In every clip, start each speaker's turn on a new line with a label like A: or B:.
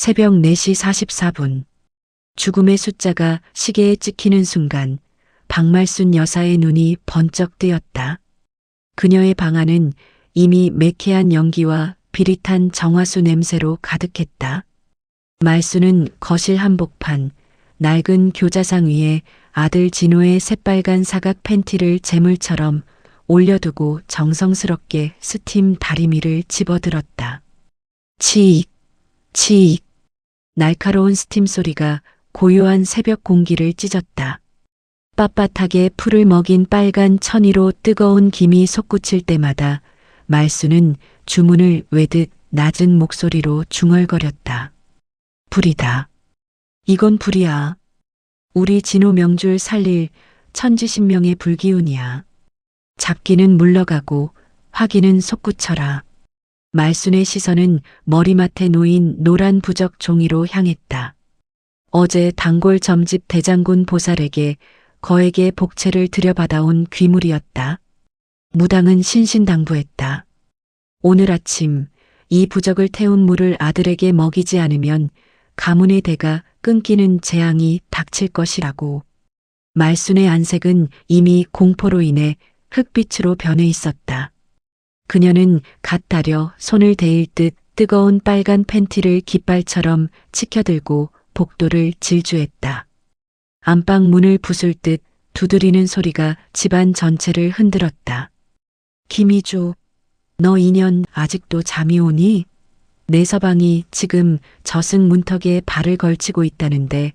A: 새벽 4시 44분. 죽음의 숫자가 시계에 찍히는 순간 박말순 여사의 눈이 번쩍 뜨였다. 그녀의 방 안은 이미 매캐한 연기와 비릿한 정화수 냄새로 가득했다. 말순은 거실 한복판, 낡은 교자상 위에 아들 진호의 새빨간 사각 팬티를 재물처럼 올려두고 정성스럽게 스팀 다리미를 집어들었다. 치익, 치익. 날카로운 스팀 소리가 고요한 새벽 공기를 찢었다. 빳빳하게 풀을 먹인 빨간 천이로 뜨거운 김이 솟구칠 때마다 말순은 주문을 외듯 낮은 목소리로 중얼거렸다. 불이다. 이건 불이야. 우리 진호 명줄 살릴 천지신명의 불기운이야. 잡기는 물러가고 화기는 솟구쳐라. 말순의 시선은 머리맡에 놓인 노란 부적 종이로 향했다. 어제 단골 점집 대장군 보살에게 거액의 복채를 들여받아온 귀물이었다. 무당은 신신당부했다. 오늘 아침 이 부적을 태운 물을 아들에게 먹이지 않으면 가문의 대가 끊기는 재앙이 닥칠 것이라고. 말순의 안색은 이미 공포로 인해 흑빛으로 변해 있었다. 그녀는 갓 다려 손을 데일 듯 뜨거운 빨간 팬티를 깃발처럼 치켜들고 복도를 질주했다. 안방 문을 부술 듯 두드리는 소리가 집안 전체를 흔들었다. 김희주, 너 인연 아직도 잠이 오니? 내 서방이 지금 저승 문턱에 발을 걸치고 있다는데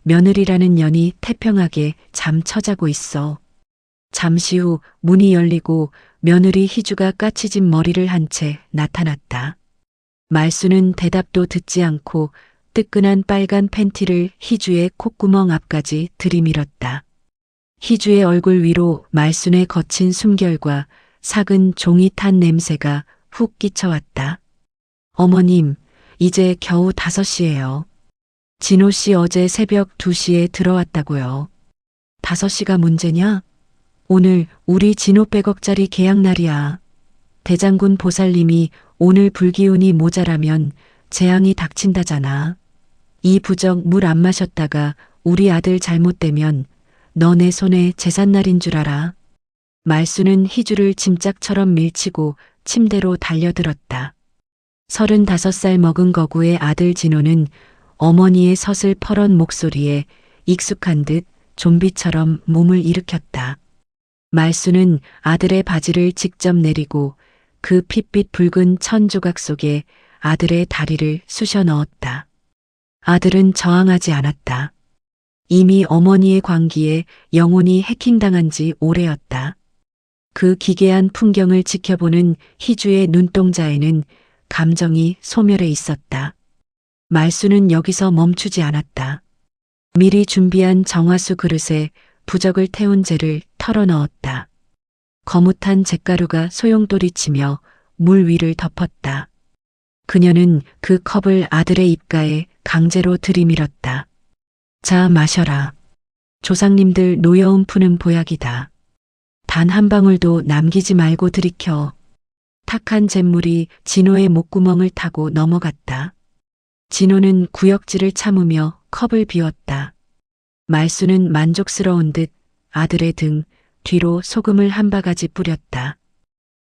A: 며느리라는 년이 태평하게 잠처자고 있어. 잠시 후 문이 열리고 며느리 희주가 까치진 머리를 한 채 나타났다. 말순은 대답도 듣지 않고 뜨끈한 빨간 팬티를 희주의 콧구멍 앞까지 들이밀었다. 희주의 얼굴 위로 말순의 거친 숨결과 삭은 종이 탄 냄새가 훅 끼쳐왔다. 어머님, 이제 겨우 5시예요. 진호 씨 어제 새벽 2시에 들어왔다고요. 5시가 문제냐? 오늘 우리 진호 100억짜리 계약 날이야. 대장군 보살님이 오늘 불기운이 모자라면 재앙이 닥친다잖아. 이 부적 물 안 마셨다가 우리 아들 잘못되면 너 내 손에 제삿날인 줄 알아. 말순은 희주를 짐짝처럼 밀치고 침대로 달려들었다. 35살 먹은 거구의 아들 진호는 어머니의 서슬퍼런 목소리에 익숙한 듯 좀비처럼 몸을 일으켰다. 말순은 아들의 바지를 직접 내리고 그 핏빛 붉은 천 조각 속에 아들의 다리를 쑤셔 넣었다. 아들은 저항하지 않았다. 이미 어머니의 광기에 영혼이 해킹당한 지 오래였다. 그 기괴한 풍경을 지켜보는 희주의 눈동자에는 감정이 소멸해 있었다. 말순은 여기서 멈추지 않았다. 미리 준비한 정화수 그릇에 부적을 태운 재를 털어 넣었다. 거뭇한 잿가루가 소용돌이치며 물 위를 덮었다. 그녀는 그 컵을 아들의 입가에 강제로 들이밀었다. 자, 마셔라. 조상님들 노여움 푸는 보약이다. 단 한 방울도 남기지 말고 들이켜. 탁한 잿물이 진호의 목구멍을 타고 넘어갔다. 진호는 구역질을 참으며 컵을 비웠다. 말순은 만족스러운 듯 아들의 등 뒤로 소금을 한 바가지 뿌렸다.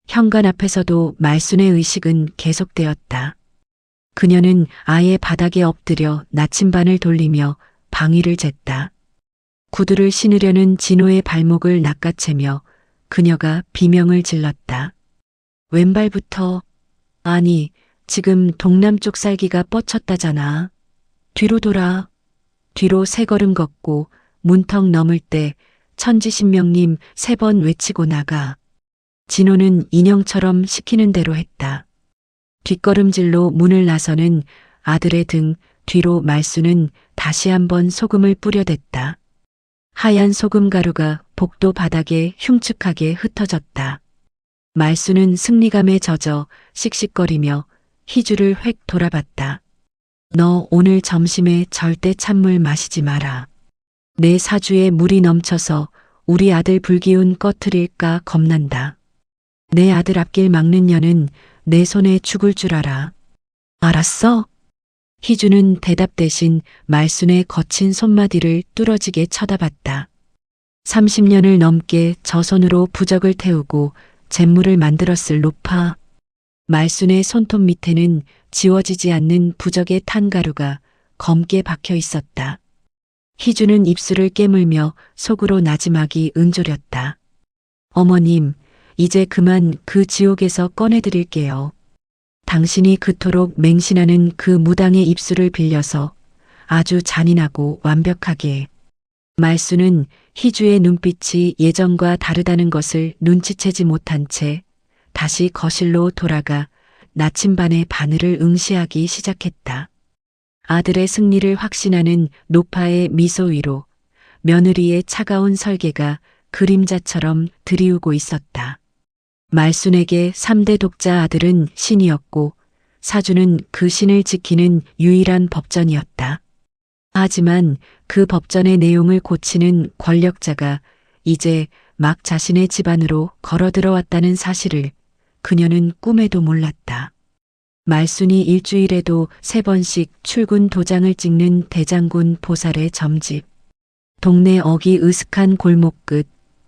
A: 현관 앞에서도 말순의 의식은 계속되었다. 그녀는 아예 바닥에 엎드려 나침반을 돌리며 방위를 쟀다. 구두를 신으려는 진호의 발목을 낚아채며 그녀가 비명을 질렀다. 왼발부터, 아니, 지금 동남쪽 살기가 뻗쳤다잖아. 뒤로 돌아. 뒤로 3걸음 걷고 문턱 넘을 때 천지신명님 3번 외치고 나가. 진호는 인형처럼 시키는 대로 했다. 뒷걸음질로 문을 나서는 아들의 등 뒤로 말순은 다시 한번 소금을 뿌려댔다. 하얀 소금 가루가 복도 바닥에 흉측하게 흩어졌다. 말순은 승리감에 젖어 씩씩거리며 희주를 획 돌아봤다. 너 오늘 점심에 절대 찬물 마시지 마라. 내 사주에 물이 넘쳐서 우리 아들 불기운 꺼트릴까 겁난다. 내 아들 앞길 막는 년은 내 손에 죽을 줄 알아. 알았어? 희주는 대답 대신 말순의 거친 손마디를 뚫어지게 쳐다봤다. 30년을 넘게 저 손으로 부적을 태우고 잿물을 만들었을 노파. 말순의 손톱 밑에는 지워지지 않는 부적의 탄 가루가 검게 박혀 있었다. 희주는 입술을 깨물며 속으로 나지막이 응조렸다. 어머님, 이제 그만 그 지옥에서 꺼내드릴게요. 당신이 그토록 맹신하는 그 무당의 입술을 빌려서 아주 잔인하고 완벽하게. 말순은 희주의 눈빛이 예전과 다르다는 것을 눈치채지 못한 채 다시 거실로 돌아가 나침반의 바늘을 응시하기 시작했다. 아들의 승리를 확신하는 노파의 미소 위로 며느리의 차가운 설계가 그림자처럼 드리우고 있었다. 말순에게 3대 독자 아들은 신이었고 사주는 그 신을 지키는 유일한 법전이었다. 하지만 그 법전의 내용을 고치는 권력자가 이제 막 자신의 집안으로 걸어들어왔다는 사실을 그녀는 꿈에도 몰랐다. 말순이 일주일에도 3번씩 출근 도장을 찍는 대장군 보살의 점집. 동네 어기 으슥한 골목 끝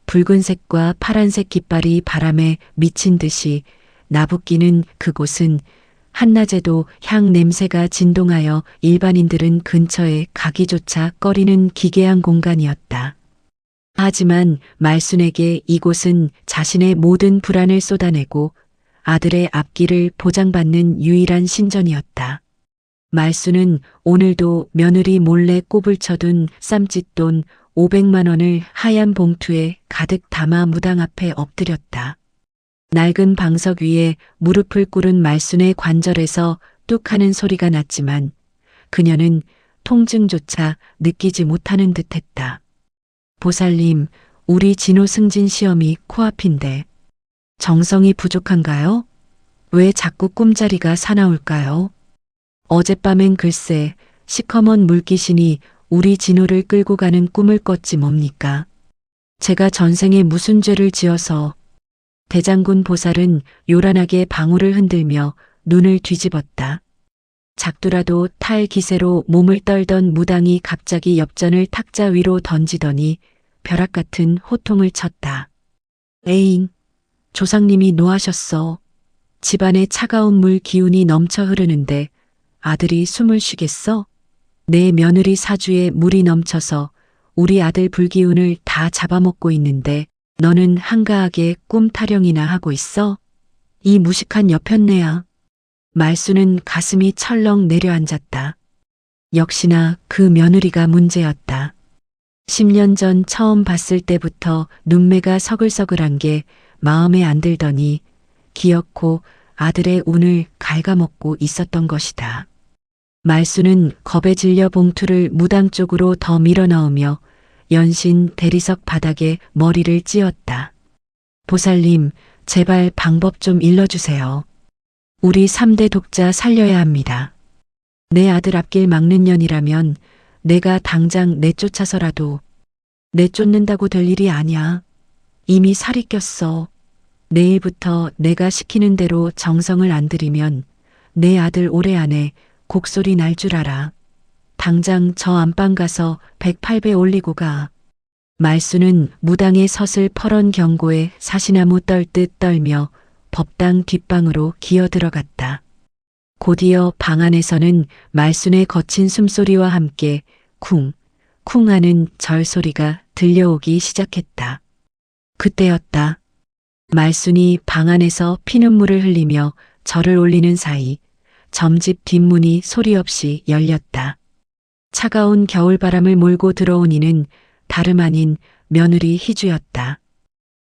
A: 붉은색과 파란색 깃발이 바람에 미친 듯이 나부끼는 그곳은 한낮에도 향 냄새가 진동하여 일반인들은 근처에 가기조차 꺼리는 기괴한 공간이었다. 하지만 말순에게 이곳은 자신의 모든 불안을 쏟아내고 아들의 앞길을 보장받는 유일한 신전이었다. 말순은 오늘도 며느리 몰래 꼽을 쳐둔 쌈짓돈 500만 원을 하얀 봉투에 가득 담아 무당 앞에 엎드렸다. 낡은 방석 위에 무릎을 꿇은 말순의 관절에서 뚝 하는 소리가 났지만 그녀는 통증조차 느끼지 못하는 듯했다. 보살님, 우리 진호 승진 시험이 코앞인데 정성이 부족한가요? 왜 자꾸 꿈자리가 사나울까요? 어젯밤엔 글쎄 시커먼 물귀신이 우리 진호를 끌고 가는 꿈을 꿨지 뭡니까? 제가 전생에 무슨 죄를 지어서. 대장군 보살은 요란하게 방울을 흔들며 눈을 뒤집었다. 작두라도 탈 기세로 몸을 떨던 무당이 갑자기 엽전을 탁자 위로 던지더니 벼락 같은 호통을 쳤다. 에잉, 조상님이 노하셨어. 집안에 차가운 물 기운이 넘쳐 흐르는데 아들이 숨을 쉬겠어? 내 며느리 사주에 물이 넘쳐서 우리 아들 불기운을 다 잡아먹고 있는데 너는 한가하게 꿈 타령이나 하고 있어? 이 무식한 여편네야. 말순은 가슴이 철렁 내려앉았다. 역시나 그 며느리가 문제였다. 10년 전 처음 봤을 때부터 눈매가 서글서글한 게 마음에 안 들더니 기어코 아들의 운을 갉아먹고 있었던 것이다. 말순은 겁에 질려 봉투를 무당 쪽으로 더 밀어넣으며 연신 대리석 바닥에 머리를 찧었다. 보살님, 제발 방법 좀 일러주세요. 우리 3대 독자 살려야 합니다. 내 아들 앞길 막는 년이라면 내가 당장 내쫓아서라도. 내쫓는다고 될 일이 아니야. 이미 살이 꼈어. 내일부터 내가 시키는 대로 정성을 안 들이면 내 아들 올해 안에 곡소리 날 줄 알아. 당장 저 안방 가서 108배 올리고 가. 말순은 무당의 서슬 퍼런 경고에 사시나무 떨듯 떨며 법당 뒷방으로 기어 들어갔다. 곧이어 방 안에서는 말순의 거친 숨소리와 함께 쿵, 쿵 하는 절소리가 들려오기 시작했다. 그때였다. 말순이 방 안에서 피눈물을 흘리며 절을 올리는 사이 점집 뒷문이 소리 없이 열렸다. 차가운 겨울바람을 몰고 들어온 이는 다름 아닌 며느리 희주였다.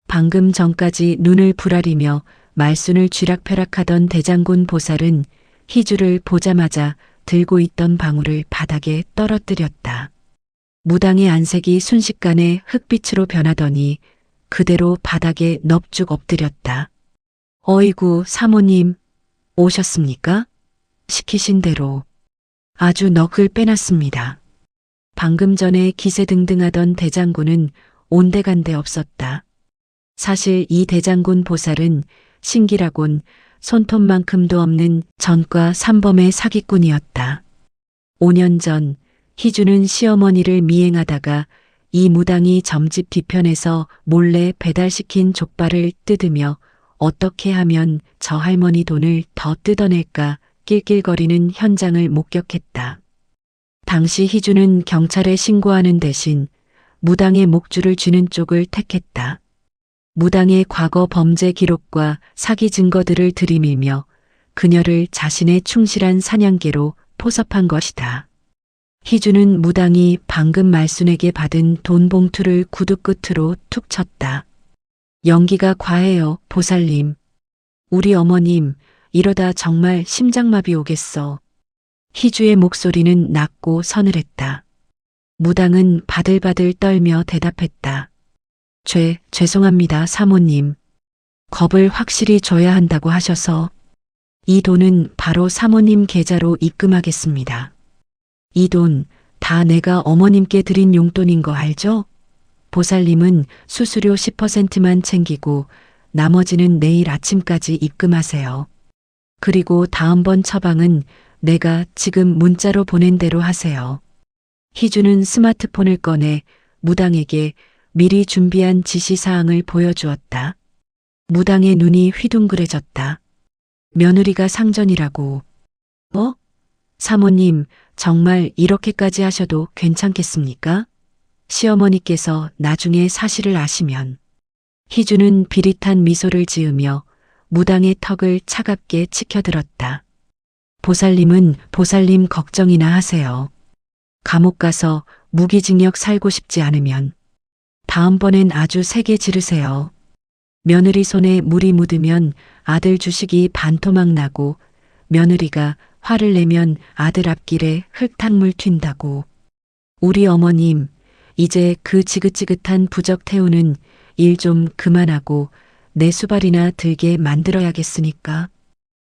A: 방금 전까지 눈을 부라리며 말순을 쥐락펴락하던 대장군 보살은 희주를 보자마자 들고 있던 방울을 바닥에 떨어뜨렸다. 무당의 안색이 순식간에 흙빛으로 변하더니 그대로 바닥에 넙죽 엎드렸다. 어이구 사모님, 오셨습니까? 시키신 대로 아주 넋을 빼놨습니다. 방금 전에 기세등등하던 대장군은 온데간데 없었다. 사실 이 대장군 보살은 신기라곤 손톱만큼도 없는 전과 삼범의 사기꾼이었다. 5년 전 희주는 시어머니를 미행하다가 이 무당이 점집 뒤편에서 몰래 배달시킨 족발을 뜯으며 어떻게 하면 저 할머니 돈을 더 뜯어낼까 낄낄거리는 현장을 목격했다. 당시 희주는 경찰에 신고하는 대신 무당의 목줄을 쥐는 쪽을 택했다. 무당의 과거 범죄 기록과 사기 증거들을 들이밀며 그녀를 자신의 충실한 사냥개로 포섭한 것이다. 희주는 무당이 방금 말순에게 받은 돈 봉투를 구두 끝으로 툭 쳤다. 연기가 과해요, 보살님. 우리 어머님, 이러다 정말 심장마비 오겠어. 희주의 목소리는 낮고 서늘했다. 무당은 바들바들 떨며 대답했다. 죄송합니다, 사모님. 겁을 확실히 줘야 한다고 하셔서 이 돈은 바로 사모님 계좌로 입금하겠습니다. 이 돈 다 내가 어머님께 드린 용돈인 거 알죠? 보살님은 수수료 10%만 챙기고 나머지는 내일 아침까지 입금하세요. 그리고 다음번 처방은 내가 지금 문자로 보낸 대로 하세요. 희주는 스마트폰을 꺼내 무당에게 미리 준비한 지시사항을 보여주었다. 무당의 눈이 휘둥그레졌다. 며느리가 상전이라고. 뭐? 사모님, 정말 이렇게까지 하셔도 괜찮겠습니까? 시어머니께서 나중에 사실을 아시면. 희주는 비릿한 미소를 지으며 무당의 턱을 차갑게 치켜들었다. 보살님은 보살님 걱정이나 하세요. 감옥 가서 무기징역 살고 싶지 않으면 다음번엔 아주 세게 지르세요. 며느리 손에 물이 묻으면 아들 주식이 반토막 나고 며느리가 화를 내면 아들 앞길에 흙탕물 튄다고. 우리 어머님, 이제 그 지긋지긋한 부적 태우는 일 좀 그만하고 내 수발이나 들게 만들어야겠으니까.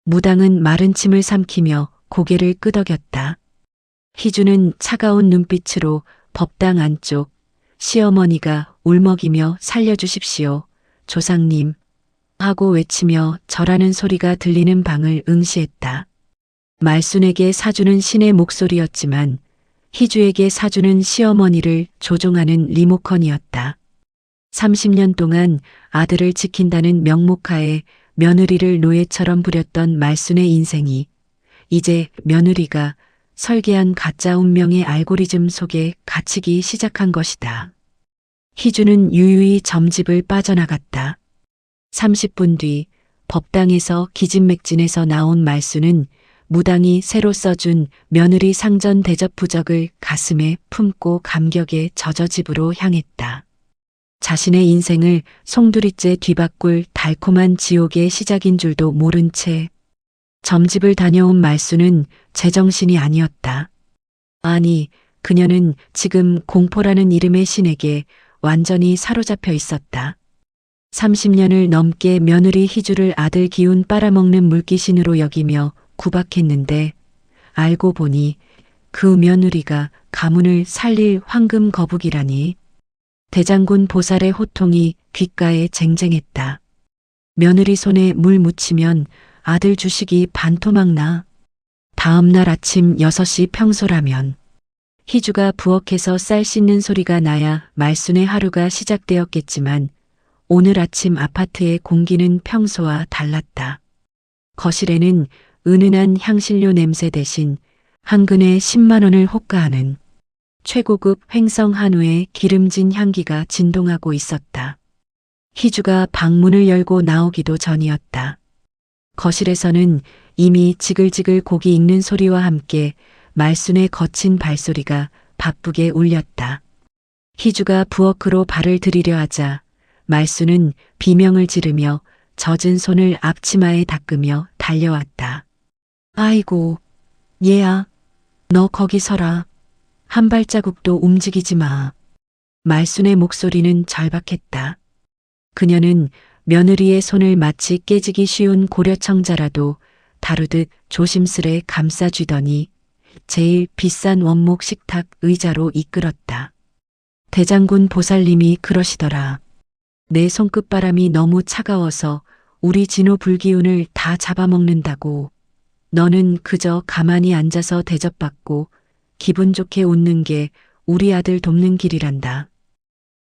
A: 무당은 마른 침을 삼키며 고개를 끄덕였다. 희주는 차가운 눈빛으로 법당 안쪽 시어머니가 울먹이며 살려주십시오, 조상님 하고 외치며 절하는 소리가 들리는 방을 응시했다. 말순에게 사주는 신의 목소리였지만 희주에게 사주는 시어머니를 조종하는 리모컨이었다. 30년 동안 아들을 지킨다는 명목하에 며느리를 노예처럼 부렸던 말순의 인생이 이제 며느리가 설계한 가짜 운명의 알고리즘 속에 갇히기 시작한 것이다. 희주는 유유히 점집을 빠져나갔다. 30분 뒤 법당에서 기진맥진해서 나온 말순은 무당이 새로 써준 며느리 상전 대접 부적을 가슴에 품고 감격에 젖어 집으로 향했다. 자신의 인생을 송두리째 뒤바꿀 달콤한 지옥의 시작인 줄도 모른 채 점집을 다녀온 말순은 제정신이 아니었다. 아니, 그녀는 지금 공포라는 이름의 신에게 완전히 사로잡혀 있었다. 30년을 넘게 며느리 희주를 아들 기운 빨아먹는 물귀신으로 여기며 구박했는데 알고 보니 그 며느리가 가문을 살릴 황금 거북이라니. 대장군 보살의 호통이 귓가에 쟁쟁했다. 며느리 손에 물 묻히면 아들 주식이 반토막 나. 다음 날 아침 6시 평소라면 희주가 부엌에서 쌀 씻는 소리가 나야 말순의 하루가 시작되었겠지만 오늘 아침 아파트의 공기는 평소와 달랐다. 거실에는 은은한 향신료 냄새 대신 한 근에 10만 원을 호가하는 최고급 횡성 한우의 기름진 향기가 진동하고 있었다. 희주가 방문을 열고 나오기도 전이었다. 거실에서는 이미 지글지글 고기 익는 소리와 함께 말순의 거친 발소리가 바쁘게 울렸다. 희주가 부엌으로 발을 들이려 하자 말순은 비명을 지르며 젖은 손을 앞치마에 닦으며 달려왔다. 아이고, 얘야, 너 거기 서라. 한 발자국도 움직이지 마. 말순의 목소리는 절박했다. 그녀는 며느리의 손을 마치 깨지기 쉬운 고려청자라도 다루듯 조심스레 감싸쥐더니 제일 비싼 원목 식탁 의자로 이끌었다. 대장군 보살님이 그러시더라. 내 손끝바람이 너무 차가워서 우리 진호 불기운을 다 잡아먹는다고. 너는 그저 가만히 앉아서 대접받고 기분 좋게 웃는 게 우리 아들 돕는 길이란다.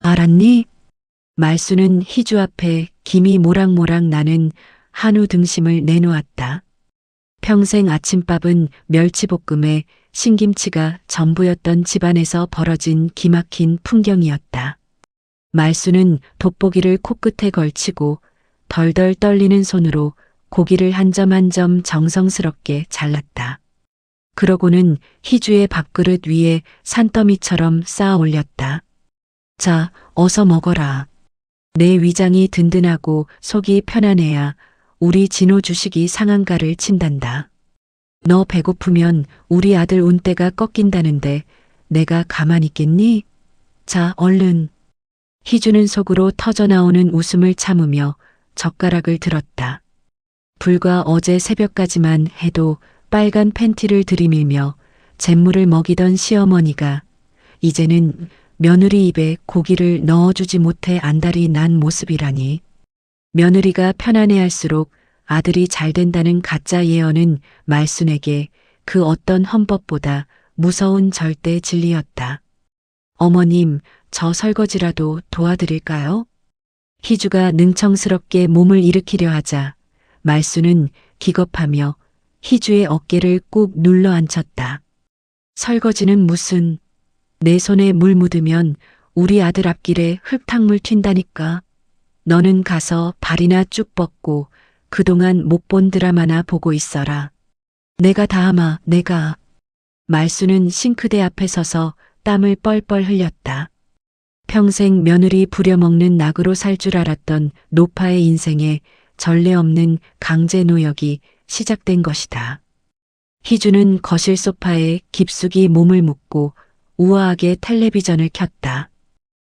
A: 알았니? 말수는 희주 앞에 김이 모락모락 나는 한우 등심을 내놓았다. 평생 아침밥은 멸치볶음에 신김치가 전부였던 집안에서 벌어진 기막힌 풍경이었다. 말수는 돋보기를 코끝에 걸치고 덜덜 떨리는 손으로 고기를 한 점 한 점 정성스럽게 잘랐다. 그러고는 희주의 밥그릇 위에 산더미처럼 쌓아 올렸다. 자, 어서 먹어라. 내 위장이 든든하고 속이 편안해야 우리 진호 주식이 상한가를 친단다. 너 배고프면 우리 아들 운대가 꺾인다는데 내가 가만히 있겠니? 자, 얼른. 희주는 속으로 터져나오는 웃음을 참으며 젓가락을 들었다. 불과 어제 새벽까지만 해도 빨간 팬티를 들이밀며 잿물을 먹이던 시어머니가 이제는 며느리 입에 고기를 넣어주지 못해 안달이 난 모습이라니. 며느리가 편안해할수록 아들이 잘 된다는 가짜 예언은 말순에게 그 어떤 헌법보다 무서운 절대 진리였다. 어머님, 저 설거지라도 도와드릴까요? 희주가 능청스럽게 몸을 일으키려 하자 말수는 기겁하며 희주의 어깨를 꾹 눌러 앉혔다. 설거지는 무슨, 내 손에 물 묻으면 우리 아들 앞길에 흙탕물 튄다니까. 너는 가서 발이나 쭉 뻗고 그동안 못 본 드라마나 보고 있어라. 내가 다 하마, 내가. 말수는 싱크대 앞에 서서 땀을 뻘뻘 흘렸다. 평생 며느리 부려먹는 낙으로 살 줄 알았던 노파의 인생에 전례 없는 강제 노역이 시작된 것이다. 희주는 거실 소파에 깊숙이 몸을 묻고 우아하게 텔레비전을 켰다.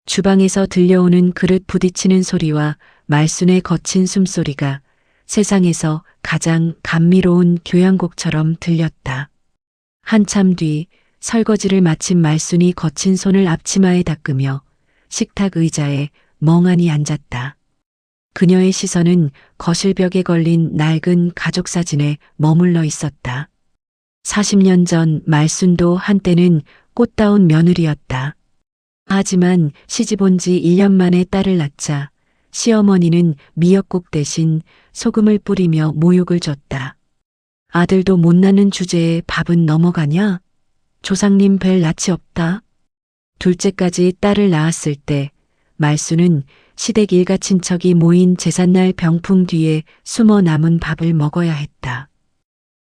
A: 주방에서 들려오는 그릇 부딪히는 소리와 말순의 거친 숨소리가 세상에서 가장 감미로운 교향곡처럼 들렸다. 한참 뒤 설거지를 마친 말순이 거친 손을 앞치마에 닦으며 식탁 의자에 멍하니 앉았다. 그녀의 시선은 거실벽에 걸린 낡은 가족 사진에 머물러 있었다. 40년 전 말순도 한때는 꽃다운 며느리였다. 하지만 시집 온 지 1년 만에 딸을 낳자 시어머니는 미역국 대신 소금을 뿌리며 모욕을 줬다. 아들도 못 낳는 주제에 밥은 넘어가냐? 조상님 뵐 낯이 없다. 둘째까지 딸을 낳았을 때 말수는 시댁 일가 친척이 모인 제삿날 병풍 뒤에 숨어 남은 밥을 먹어야 했다.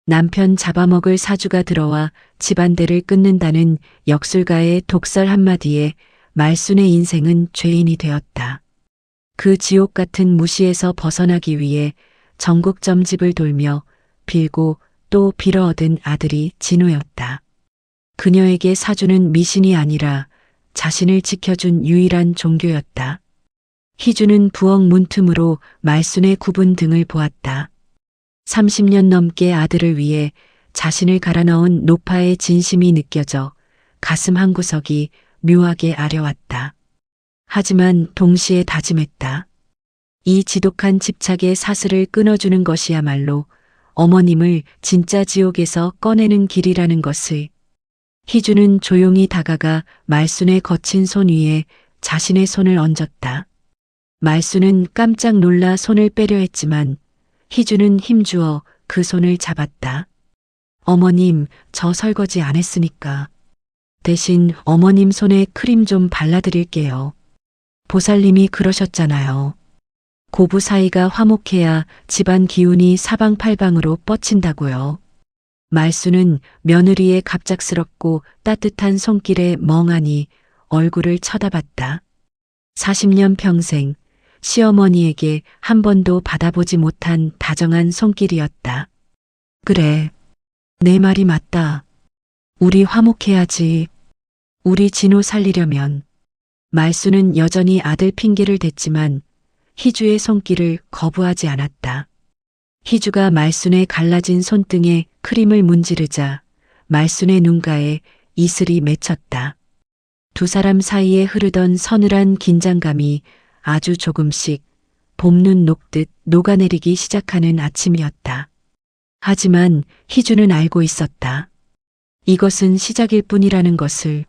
A: 남편 잡아먹을 사주가 들어와 집안대를 끊는다는 역술가의 독설 한마디에 말순의 인생은 죄인이 되었다. 그 지옥 같은 무시에서 벗어나기 위해 전국 점집을 돌며 빌고 또 빌어 얻은 아들이 진호였다. 그녀에게 사주는 미신이 아니라 자신을 지켜준 유일한 종교였다. 희주는 부엌 문틈으로 말순의 굽은 등을 보았다. 30년 넘게 아들을 위해 자신을 갈아넣은 노파의 진심이 느껴져 가슴 한구석이 묘하게 아려왔다. 하지만 동시에 다짐했다. 이 지독한 집착의 사슬을 끊어주는 것이야말로 어머님을 진짜 지옥에서 꺼내는 길이라는 것을. 희주는 조용히 다가가 말순의 거친 손 위에 자신의 손을 얹었다. 말순은 깜짝 놀라 손을 빼려 했지만 희주는 힘주어 그 손을 잡았다. 어머님, 저 설거지 안 했으니까. 대신 어머님 손에 크림 좀 발라드릴게요. 보살님이 그러셨잖아요. 고부 사이가 화목해야 집안 기운이 사방팔방으로 뻗친다고요. 말수는 며느리의 갑작스럽고 따뜻한 손길에 멍하니 얼굴을 쳐다봤다. 40년 평생 시어머니에게 한 번도 받아보지 못한 다정한 손길이었다. 그래, 내 말이 맞다. 우리 화목해야지. 우리 진호 살리려면. 말수는 여전히 아들 핑계를 댔지만 희주의 손길을 거부하지 않았다. 희주가 말순의 갈라진 손등에 크림을 문지르자 말순의 눈가에 이슬이 맺혔다. 두 사람 사이에 흐르던 서늘한 긴장감이 아주 조금씩 봄눈 녹듯 녹아내리기 시작하는 아침이었다. 하지만 희주는 알고 있었다. 이것은 시작일 뿐이라는 것을.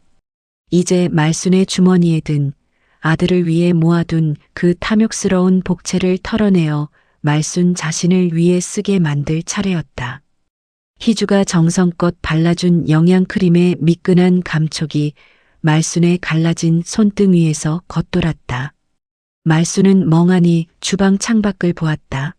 A: 이제 말순의 주머니에 든 아들을 위해 모아둔 그 탐욕스러운 복채를 털어내어 말순 자신을 위해 쓰게 만들 차례였다. 희주가 정성껏 발라준 영양크림의 미끈한 감촉이 말순의 갈라진 손등 위에서 겉돌았다. 말순은 멍하니 주방 창밖을 보았다.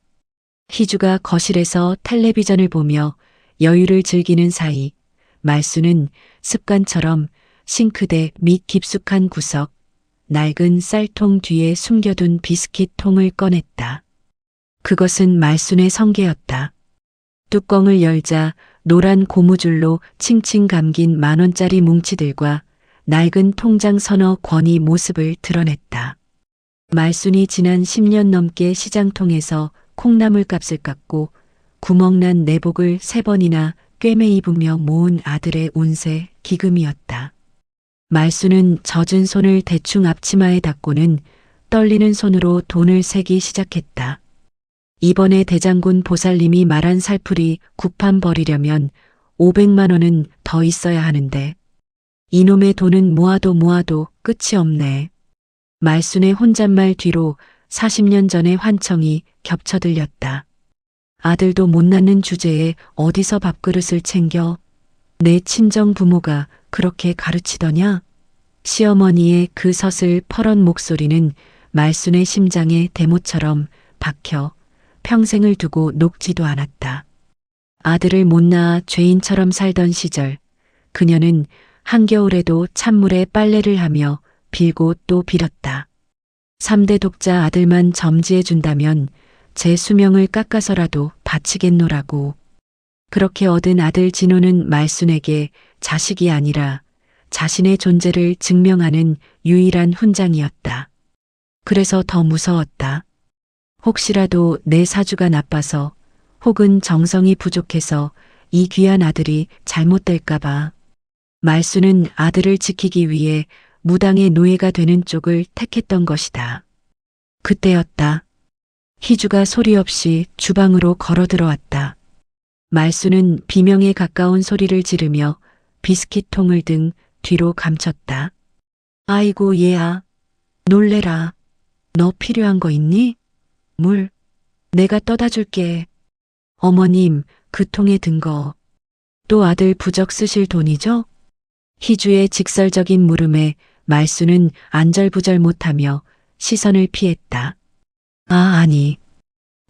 A: 희주가 거실에서 텔레비전을 보며 여유를 즐기는 사이 말순은 습관처럼 싱크대 밑 깊숙한 구석, 낡은 쌀통 뒤에 숨겨둔 비스킷통을 꺼냈다. 그것은 말순의 성게였다. 뚜껑을 열자 노란 고무줄로 칭칭 감긴 10,000원짜리 뭉치들과 낡은 통장 서너 권이 모습을 드러냈다. 말순이 지난 10년 넘게 시장통에서 콩나물 값을 깎고 구멍난 내복을 3번이나 꿰매 입으며 모은 아들의 운세 기금이었다. 말순은 젖은 손을 대충 앞치마에 닦고는 떨리는 손으로 돈을 세기 시작했다. 이번에 대장군 보살님이 말한 살풀이 구판 벌이려면 500만 원은 더 있어야 하는데 이놈의 돈은 모아도 끝이 없네. 말순의 혼잣말 뒤로 40년 전의 환청이 겹쳐 들렸다. 아들도 못 낳는 주제에 어디서 밥그릇을 챙겨? 내 친정 부모가 그렇게 가르치더냐? 시어머니의 그 서슬 퍼런 목소리는 말순의 심장에 대못처럼 박혀 평생을 두고 녹지도 않았다. 아들을 못 낳아 죄인처럼 살던 시절 그녀는 한겨울에도 찬물에 빨래를 하며 빌고 또 빌었다. 3대 독자 아들만 점지해 준다면 제 수명을 깎아서라도 바치겠노라고. 그렇게 얻은 아들 진호는 말순에게 자식이 아니라 자신의 존재를 증명하는 유일한 훈장이었다. 그래서 더 무서웠다. 혹시라도 내 사주가 나빠서 혹은 정성이 부족해서 이 귀한 아들이 잘못될까봐. 말순은 아들을 지키기 위해 무당의 노예가 되는 쪽을 택했던 것이다. 그때였다. 희주가 소리 없이 주방으로 걸어 들어왔다. 말순은 비명에 가까운 소리를 지르며 비스킷통을 등 뒤로 감췄다. 아이고 얘야, 놀래라. 너 필요한 거 있니? 물, 내가 떠다 줄게. 어머님, 그 통에 든 거. 또 아들 부적 쓰실 돈이죠? 희주의 직설적인 물음에 말순은 안절부절 못하며 시선을 피했다. 아니.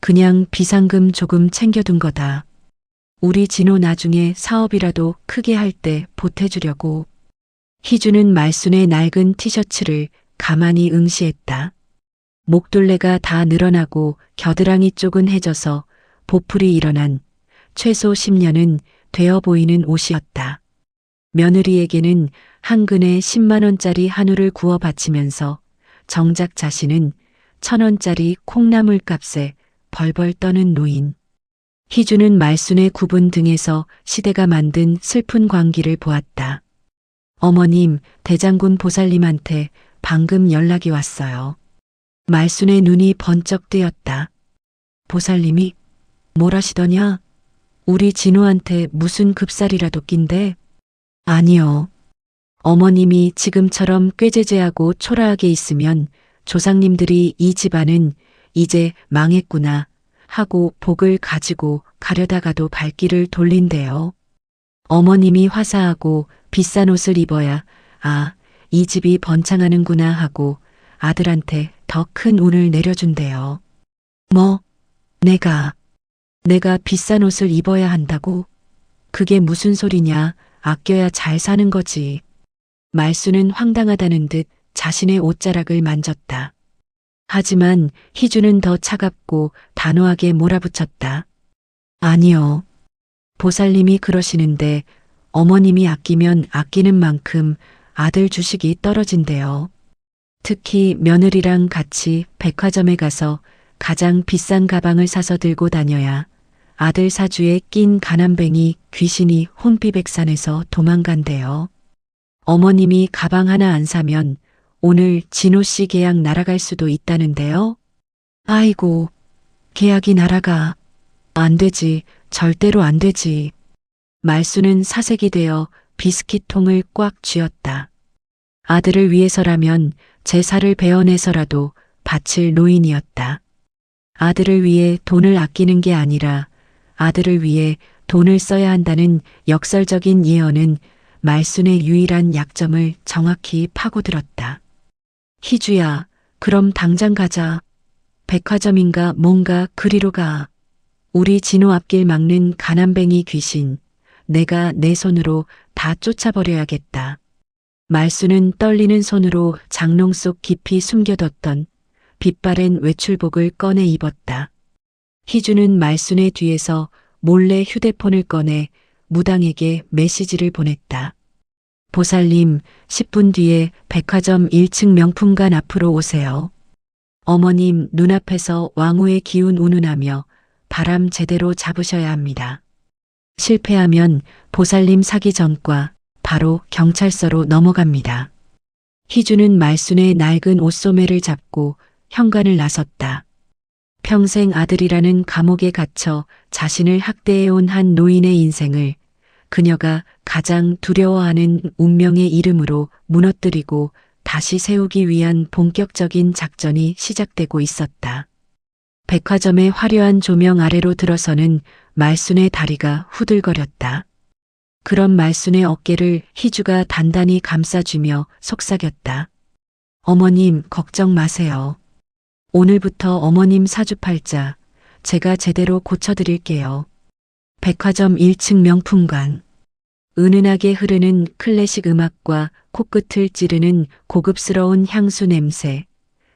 A: 그냥 비상금 조금 챙겨둔 거다. 우리 진호 나중에 사업이라도 크게 할 때 보태주려고. 희주는 말순의 낡은 티셔츠를 가만히 응시했다. 목둘레가 다 늘어나고 겨드랑이 쪽은 해져서 보풀이 일어난 최소 10년은 되어 보이는 옷이었다. 며느리에게는 한 근에 10만 원짜리 한우를 구워 바치면서 정작 자신은 1,000원짜리 콩나물 값에 벌벌 떠는 노인. 희주는 말순의 굽은 등에서 시대가 만든 슬픈 광기를 보았다. 어머님, 대장군 보살님한테 방금 연락이 왔어요. 말순의 눈이 번쩍 뜨였다. 보살님이 뭘 하시더냐? 우리 진호한테 무슨 급살이라도 낀대? 아니요. 어머님이 지금처럼 꾀죄죄하고 초라하게 있으면 조상님들이 이 집안은 이제 망했구나 하고 복을 가지고 가려다가도 발길을 돌린대요. 어머님이 화사하고 비싼 옷을 입어야 이 집이 번창하는구나 하고 아들한테 더 큰 운을 내려준대요. 뭐? 내가 비싼 옷을 입어야 한다고? 그게 무슨 소리냐? 아껴야 잘 사는 거지. 말순은 황당하다는 듯 자신의 옷자락을 만졌다. 하지만 희주는 더 차갑고 단호하게 몰아붙였다. 아니요. 보살님이 그러시는데 어머님이 아끼면 아끼는 만큼 아들 주식이 떨어진대요. 특히 며느리랑 같이 백화점에 가서 가장 비싼 가방을 사서 들고 다녀야 아들 사주에 낀 가난뱅이 귀신이 혼비백산에서 도망간대요. 어머님이 가방 하나 안 사면 오늘 진호 씨 계약 날아갈 수도 있다는데요. 아이고, 계약이 날아가. 안 되지, 절대로 안 되지. 말수는 사색이 되어 비스킷통을 꽉 쥐었다. 아들을 위해서라면 제사를 베어내서라도 바칠 노인이었다. 아들을 위해 돈을 아끼는 게 아니라 아들을 위해 돈을 써야 한다는 역설적인 예언은 말순의 유일한 약점을 정확히 파고들었다. 희주야, 그럼 당장 가자. 백화점인가 뭔가 그리로 가. 우리 진호 앞길 막는 가난뱅이 귀신. 내가 내 손으로 다 쫓아버려야겠다. 말수는 떨리는 손으로 장롱 속 깊이 숨겨뒀던 빛바랜 외출복을 꺼내 입었다. 희주는 말순의 뒤에서 몰래 휴대폰을 꺼내 무당에게 메시지를 보냈다. 보살님, 10분 뒤에 백화점 1층 명품관 앞으로 오세요. 어머님 눈앞에서 왕후의 기운 운운하며 바람 제대로 잡으셔야 합니다. 실패하면 보살님 사기 전과 바로 경찰서로 넘어갑니다. 희주는 말순의 낡은 옷소매를 잡고 현관을 나섰다. 평생 아들이라는 감옥에 갇혀 자신을 학대해온 한 노인의 인생을 그녀가 가장 두려워하는 운명의 이름으로 무너뜨리고 다시 세우기 위한 본격적인 작전이 시작되고 있었다. 백화점의 화려한 조명 아래로 들어서는 말순의 다리가 후들거렸다. 그런 말순의 어깨를 희주가 단단히 감싸주며 속삭였다. 어머님, 걱정 마세요. 오늘부터 어머님 사주팔자 제가 제대로 고쳐드릴게요. 백화점 1층 명품관. 은은하게 흐르는 클래식 음악과 코끝을 찌르는 고급스러운 향수 냄새,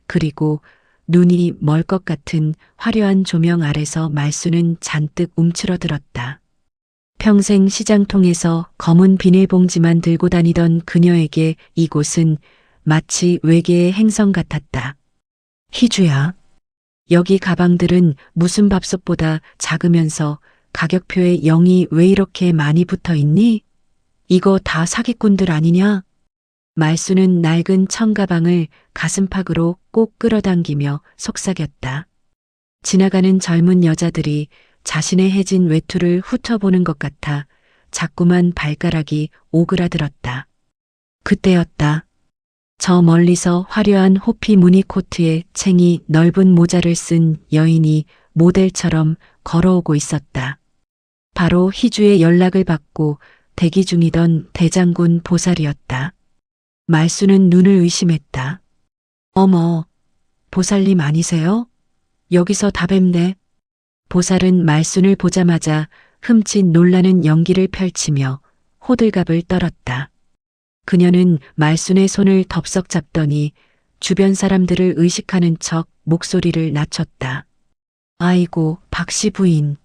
A: 그리고 눈이 멀 것 같은 화려한 조명 아래서 말수는 잔뜩 움츠러들었다. 평생 시장통에서 검은 비닐봉지만 들고 다니던 그녀에게 이곳은 마치 외계의 행성 같았다. 희주야, 여기 가방들은 무슨 밥솥보다 작으면서 가격표에 0이 왜 이렇게 많이 붙어 있니? 이거 다 사기꾼들 아니냐? 말수는 낡은 청가방을 가슴팍으로 꼭 끌어당기며 속삭였다. 지나가는 젊은 여자들이 자신의 해진 외투를 훑어보는 것 같아 자꾸만 발가락이 오그라들었다. 그때였다. 저 멀리서 화려한 호피 무늬 코트에 챙이 넓은 모자를 쓴 여인이 모델처럼 걸어오고 있었다. 바로 희주의 연락을 받고 대기 중이던 대장군 보살이었다. 말수는 눈을 의심했다. 어머, 보살님 아니세요? 여기서 다 뵙네. 보살은 말순을 보자마자 흠칫 놀라는 연기를 펼치며 호들갑을 떨었다. 그녀는 말순의 손을 덥석 잡더니 주변 사람들을 의식하는 척 목소리를 낮췄다. 아이고, 박씨 부인.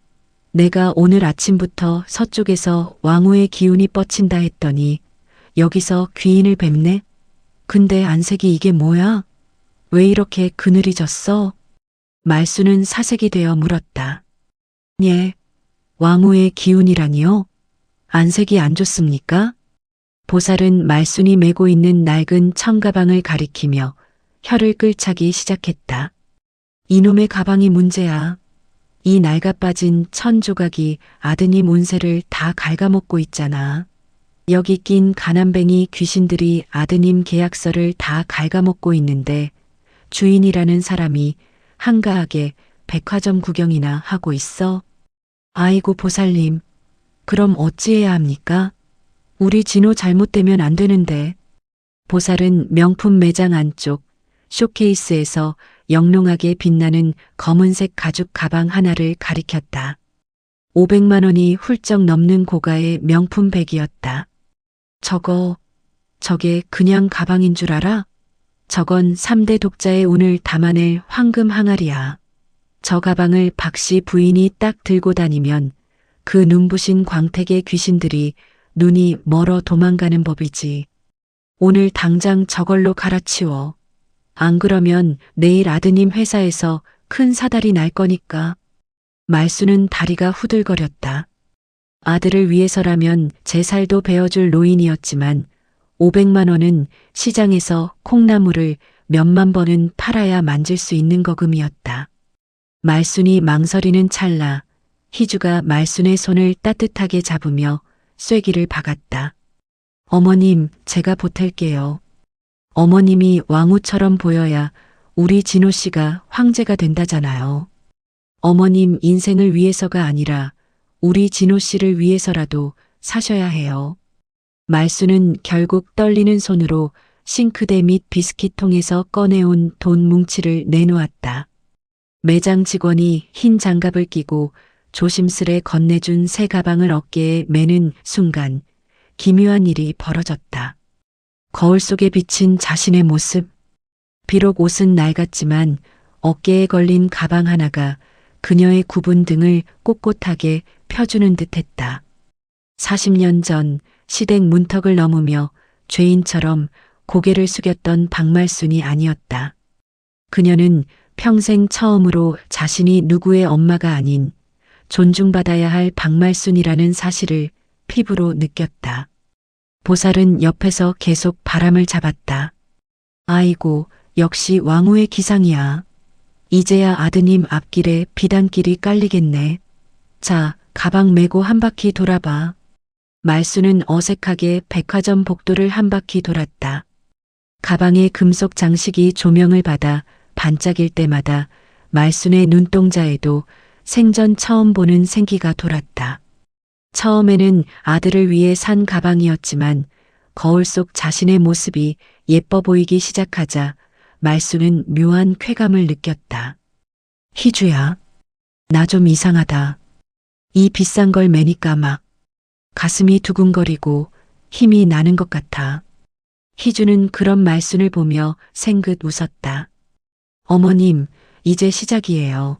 A: 내가 오늘 아침부터 서쪽에서 왕후의 기운이 뻗친다 했더니 여기서 귀인을 뵙네? 근데 안색이 이게 뭐야? 왜 이렇게 그늘이 졌어? 말수는 사색이 되어 물었다. 예, 왕후의 기운이라니요? 안색이 안 좋습니까? 보살은 말순이 메고 있는 낡은 청가방을 가리키며 혀를 끌차기 시작했다. 이놈의 가방이 문제야. 이 낡아빠진 천 조각이 아드님 운세를 다 갉아먹고 있잖아. 여기 낀 가난뱅이 귀신들이 아드님 계약서를 다 갉아먹고 있는데 주인이라는 사람이 한가하게 백화점 구경이나 하고 있어. 아이고 보살님, 그럼 어찌해야 합니까? 우리 진호 잘못되면 안 되는데. 보살은 명품 매장 안쪽 쇼케이스에서 영롱하게 빛나는 검은색 가죽 가방 하나를 가리켰다. 500만 원이 훌쩍 넘는 고가의 명품 백이었다. 저게 그냥 가방인 줄 알아? 저건 3대 독자의 운을 담아낼 황금 항아리야. 저 가방을 박씨 부인이 딱 들고 다니면 그 눈부신 광택의 귀신들이 눈이 멀어 도망가는 법이지. 오늘 당장 저걸로 갈아치워. 안 그러면 내일 아드님 회사에서 큰 사달이 날 거니까. 말수는 다리가 후들거렸다. 아들을 위해서라면 제 살도 베어줄 노인이었지만 500만 원은 시장에서 콩나물을 몇만 번은 팔아야 만질 수 있는 거금이었다. 말순이 망설이는 찰나 희주가 말순의 손을 따뜻하게 잡으며 쐐기를 박았다. 어머님, 제가 보탤게요. 어머님이 왕후처럼 보여야 우리 진호 씨가 황제가 된다잖아요. 어머님 인생을 위해서가 아니라 우리 진호 씨를 위해서라도 사셔야 해요. 말수는 결국 떨리는 손으로 싱크대 및 비스킷통에서 꺼내온 돈 뭉치를 내놓았다. 매장 직원이 흰 장갑을 끼고 조심스레 건네준 새 가방을 어깨에 매는 순간 기묘한 일이 벌어졌다. 거울 속에 비친 자신의 모습. 비록 옷은 낡았지만 어깨에 걸린 가방 하나가 그녀의 굽은 등을 꼿꼿하게 펴주는 듯했다. 40년 전 시댁 문턱을 넘으며 죄인처럼 고개를 숙였던 박말순이 아니었다. 그녀는 평생 처음으로 자신이 누구의 엄마가 아닌 존중받아야 할 박말순이라는 사실을 피부로 느꼈다. 보살은 옆에서 계속 바람을 잡았다. 아이고, 역시 왕후의 기상이야. 이제야 아드님 앞길에 비단길이 깔리겠네. 자, 가방 메고 한 바퀴 돌아봐. 말수는 어색하게 백화점 복도를 한 바퀴 돌았다. 가방의 금속 장식이 조명을 받아 반짝일 때마다 말순의 눈동자에도 생전 처음 보는 생기가 돌았다. 처음에는 아들을 위해 산 가방이었지만 거울 속 자신의 모습이 예뻐 보이기 시작하자 말수는 묘한 쾌감을 느꼈다. 희주야, 나 좀 이상하다. 이 비싼 걸 매니까 막 가슴이 두근거리고 힘이 나는 것 같아. 희주는 그런 말순을 보며 생긋 웃었다. 어머님, 이제 시작이에요.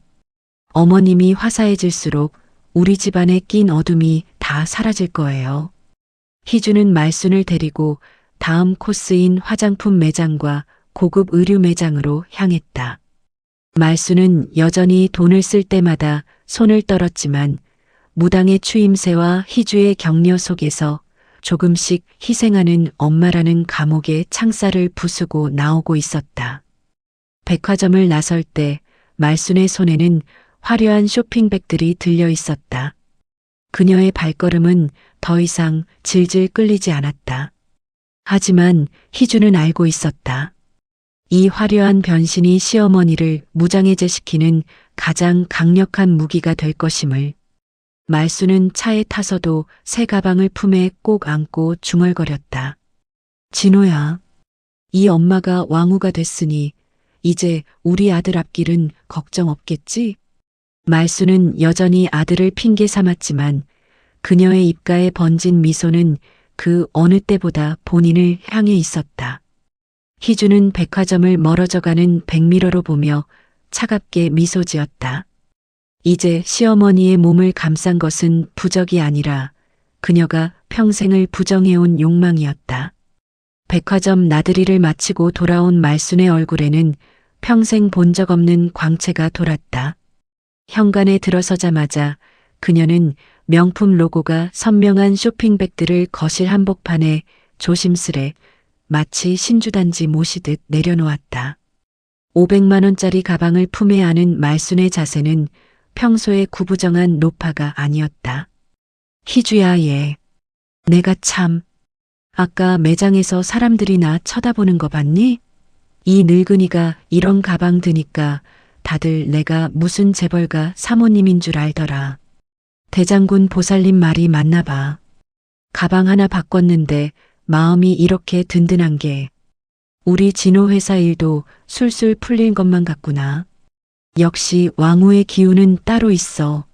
A: 어머님이 화사해질수록 우리 집안에 낀 어둠이 다 사라질 거예요. 희주는 말순을 데리고 다음 코스인 화장품 매장과 고급 의류 매장으로 향했다. 말순은 여전히 돈을 쓸 때마다 손을 떨었지만 무당의 추임새와 희주의 격려 속에서 조금씩 희생하는 엄마라는 감옥의 창살을 부수고 나오고 있었다. 백화점을 나설 때 말순의 손에는 화려한 쇼핑백들이 들려 있었다. 그녀의 발걸음은 더 이상 질질 끌리지 않았다. 하지만 희주는 알고 있었다. 이 화려한 변신이 시어머니를 무장해제시키는 가장 강력한 무기가 될 것임을. 말수는 차에 타서도 새 가방을 품에 꼭 안고 중얼거렸다. 진호야, 이 엄마가 왕후가 됐으니 이제 우리 아들 앞길은 걱정 없겠지? 말수는 여전히 아들을 핑계 삼았지만 그녀의 입가에 번진 미소는 그 어느 때보다 본인을 향해 있었다. 희주는 백화점을 멀어져가는 백미러로 보며 차갑게 미소 지었다. 이제 시어머니의 몸을 감싼 것은 부적이 아니라 그녀가 평생을 부정해온 욕망이었다. 백화점 나들이를 마치고 돌아온 말순의 얼굴에는 평생 본 적 없는 광채가 돌았다. 현관에 들어서자마자 그녀는 명품 로고가 선명한 쇼핑백들을 거실 한복판에 조심스레 마치 신주단지 모시듯 내려놓았다. 500만 원짜리 가방을 품에 안은 말순의 자세는 평소의 구부정한 노파가 아니었다. 희주야, 얘. 내가 참. 아까 매장에서 사람들이 나 쳐다보는 거 봤니? 이 늙은이가 이런 가방 드니까 다들 내가 무슨 재벌가 사모님인 줄 알더라. 대장군 보살님 말이 맞나 봐. 가방 하나 바꿨는데 마음이 이렇게 든든한 게 우리 진호 회사 일도 술술 풀린 것만 같구나. 역시 왕후의 기운은 따로 있어.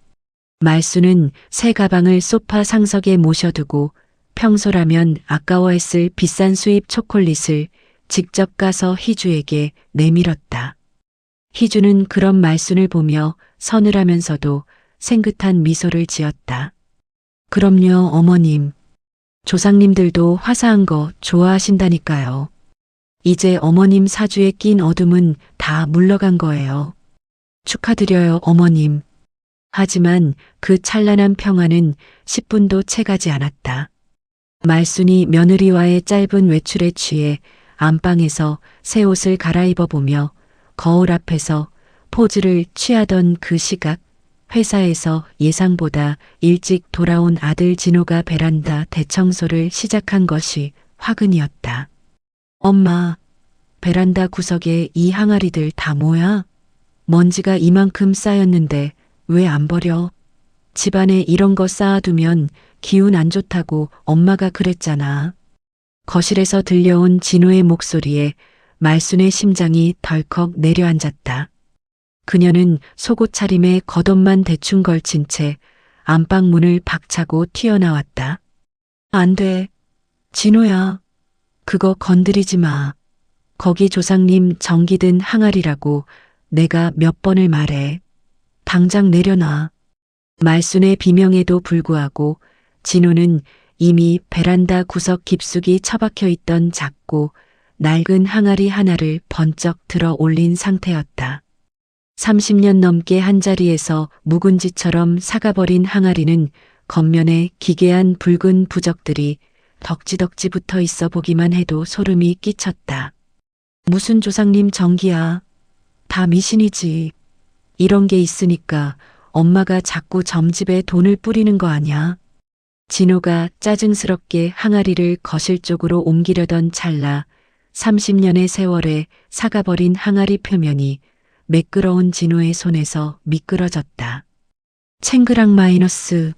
A: 말수는 새 가방을 소파 상석에 모셔두고 평소라면 아까워했을 비싼 수입 초콜릿을 직접 가서 희주에게 내밀었다. 희주는 그런 말순을 보며 서늘하면서도 생긋한 미소를 지었다. 그럼요, 어머님. 조상님들도 화사한 거 좋아하신다니까요. 이제 어머님 사주에 낀 어둠은 다 물러간 거예요. 축하드려요, 어머님. 하지만 그 찬란한 평화는 10분도 채가지 않았다. 말순이 며느리와의 짧은 외출에 취해 안방에서 새 옷을 갈아입어 보며 거울 앞에서 포즈를 취하던 그 시각, 회사에서 예상보다 일찍 돌아온 아들 진호가 베란다 대청소를 시작한 것이 화근이었다. 엄마, 베란다 구석에 이 항아리들 다 뭐야? 먼지가 이만큼 쌓였는데 왜 안 버려? 집안에 이런 거 쌓아두면 기운 안 좋다고 엄마가 그랬잖아. 거실에서 들려온 진호의 목소리에 말순의 심장이 덜컥 내려앉았다. 그녀는 속옷 차림에 겉옷만 대충 걸친 채 안방 문을 박차고 튀어나왔다. 안 돼. 진호야. 그거 건드리지 마. 거기 조상님 정기 든 항아리라고 내가 몇 번을 말해. 당장 내려놔. 말순의 비명에도 불구하고 진호는 이미 베란다 구석 깊숙이 처박혀 있던 작고 낡은 항아리 하나를 번쩍 들어 올린 상태였다. 30년 넘게 한자리에서 묵은지처럼 사가버린 항아리는 겉면에 기괴한 붉은 부적들이 덕지덕지 붙어 있어 보기만 해도 소름이 끼쳤다. 무슨 조상님 정기야. 다 미신이지. 이런 게 있으니까 엄마가 자꾸 점집에 돈을 뿌리는 거 아냐. 진호가 짜증스럽게 항아리를 거실 쪽으로 옮기려던 찰나 30년의 세월에 사가버린 항아리 표면이 매끄러운 진호의 손에서 미끄러졌다. 챙그랑 마이너스.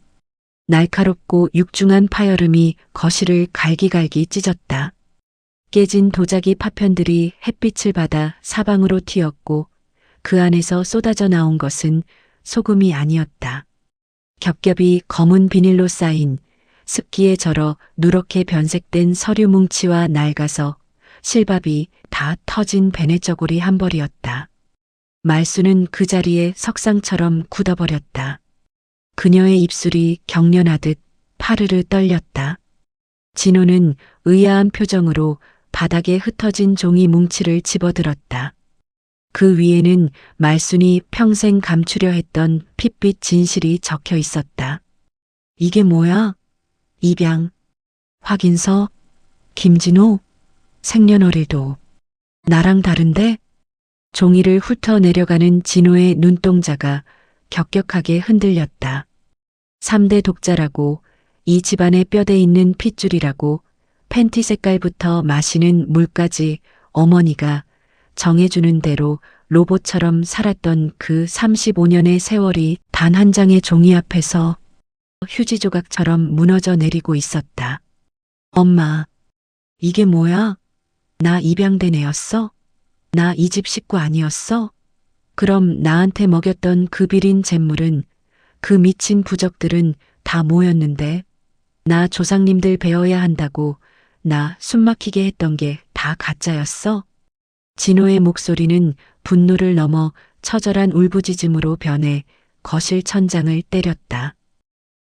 A: 날카롭고 육중한 파열음이 거실을 갈기갈기 찢었다. 깨진 도자기 파편들이 햇빛을 받아 사방으로 튀었고 그 안에서 쏟아져 나온 것은 소금이 아니었다. 겹겹이 검은 비닐로 쌓인 습기에 절어 누렇게 변색된 서류 뭉치와 낡아서 실밥이 다 터진 베네저고리 한 벌이었다. 말수는 그 자리에 석상처럼 굳어버렸다. 그녀의 입술이 경련하듯 파르르 떨렸다. 진호는 의아한 표정으로 바닥에 흩어진 종이 뭉치를 집어들었다. 그 위에는 말순이 평생 감추려 했던 핏빛 진실이 적혀 있었다. 이게 뭐야? 입양, 확인서, 김진호, 생년월일도. 나랑 다른데? 종이를 훑어 내려가는 진호의 눈동자가 격격하게 흔들렸다. 3대 독자라고, 이 집안의 뼈대 있는 핏줄이라고, 팬티 색깔부터 마시는 물까지 어머니가 정해주는 대로 로봇처럼 살았던 그 35년의 세월이 단 한 장의 종이 앞에서 휴지 조각처럼 무너져 내리고 있었다. 엄마, 이게 뭐야? 나 입양된 애였어? 나 이 집 식구 아니었어? 그럼 나한테 먹였던 그 비린 잿물은, 그 미친 부적들은 다 뭐였는데? 나 조상님들 배워야 한다고 나 숨막히게 했던 게 다 가짜였어? 진호의 목소리는 분노를 넘어 처절한 울부짖음으로 변해 거실 천장을 때렸다.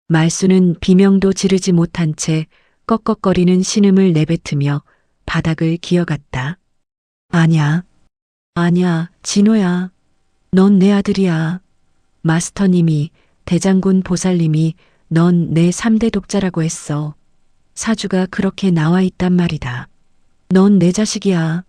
A: 말수는 비명도 지르지 못한 채 꺽꺽거리는 신음을 내뱉으며 바닥을 기어갔다. 아냐, 아냐, 진호야. 넌 내 아들이야. 마스터님이, 대장군 보살님이 넌 내 3대 독자라고 했어. 사주가 그렇게 나와 있단 말이다. 넌 내 자식이야.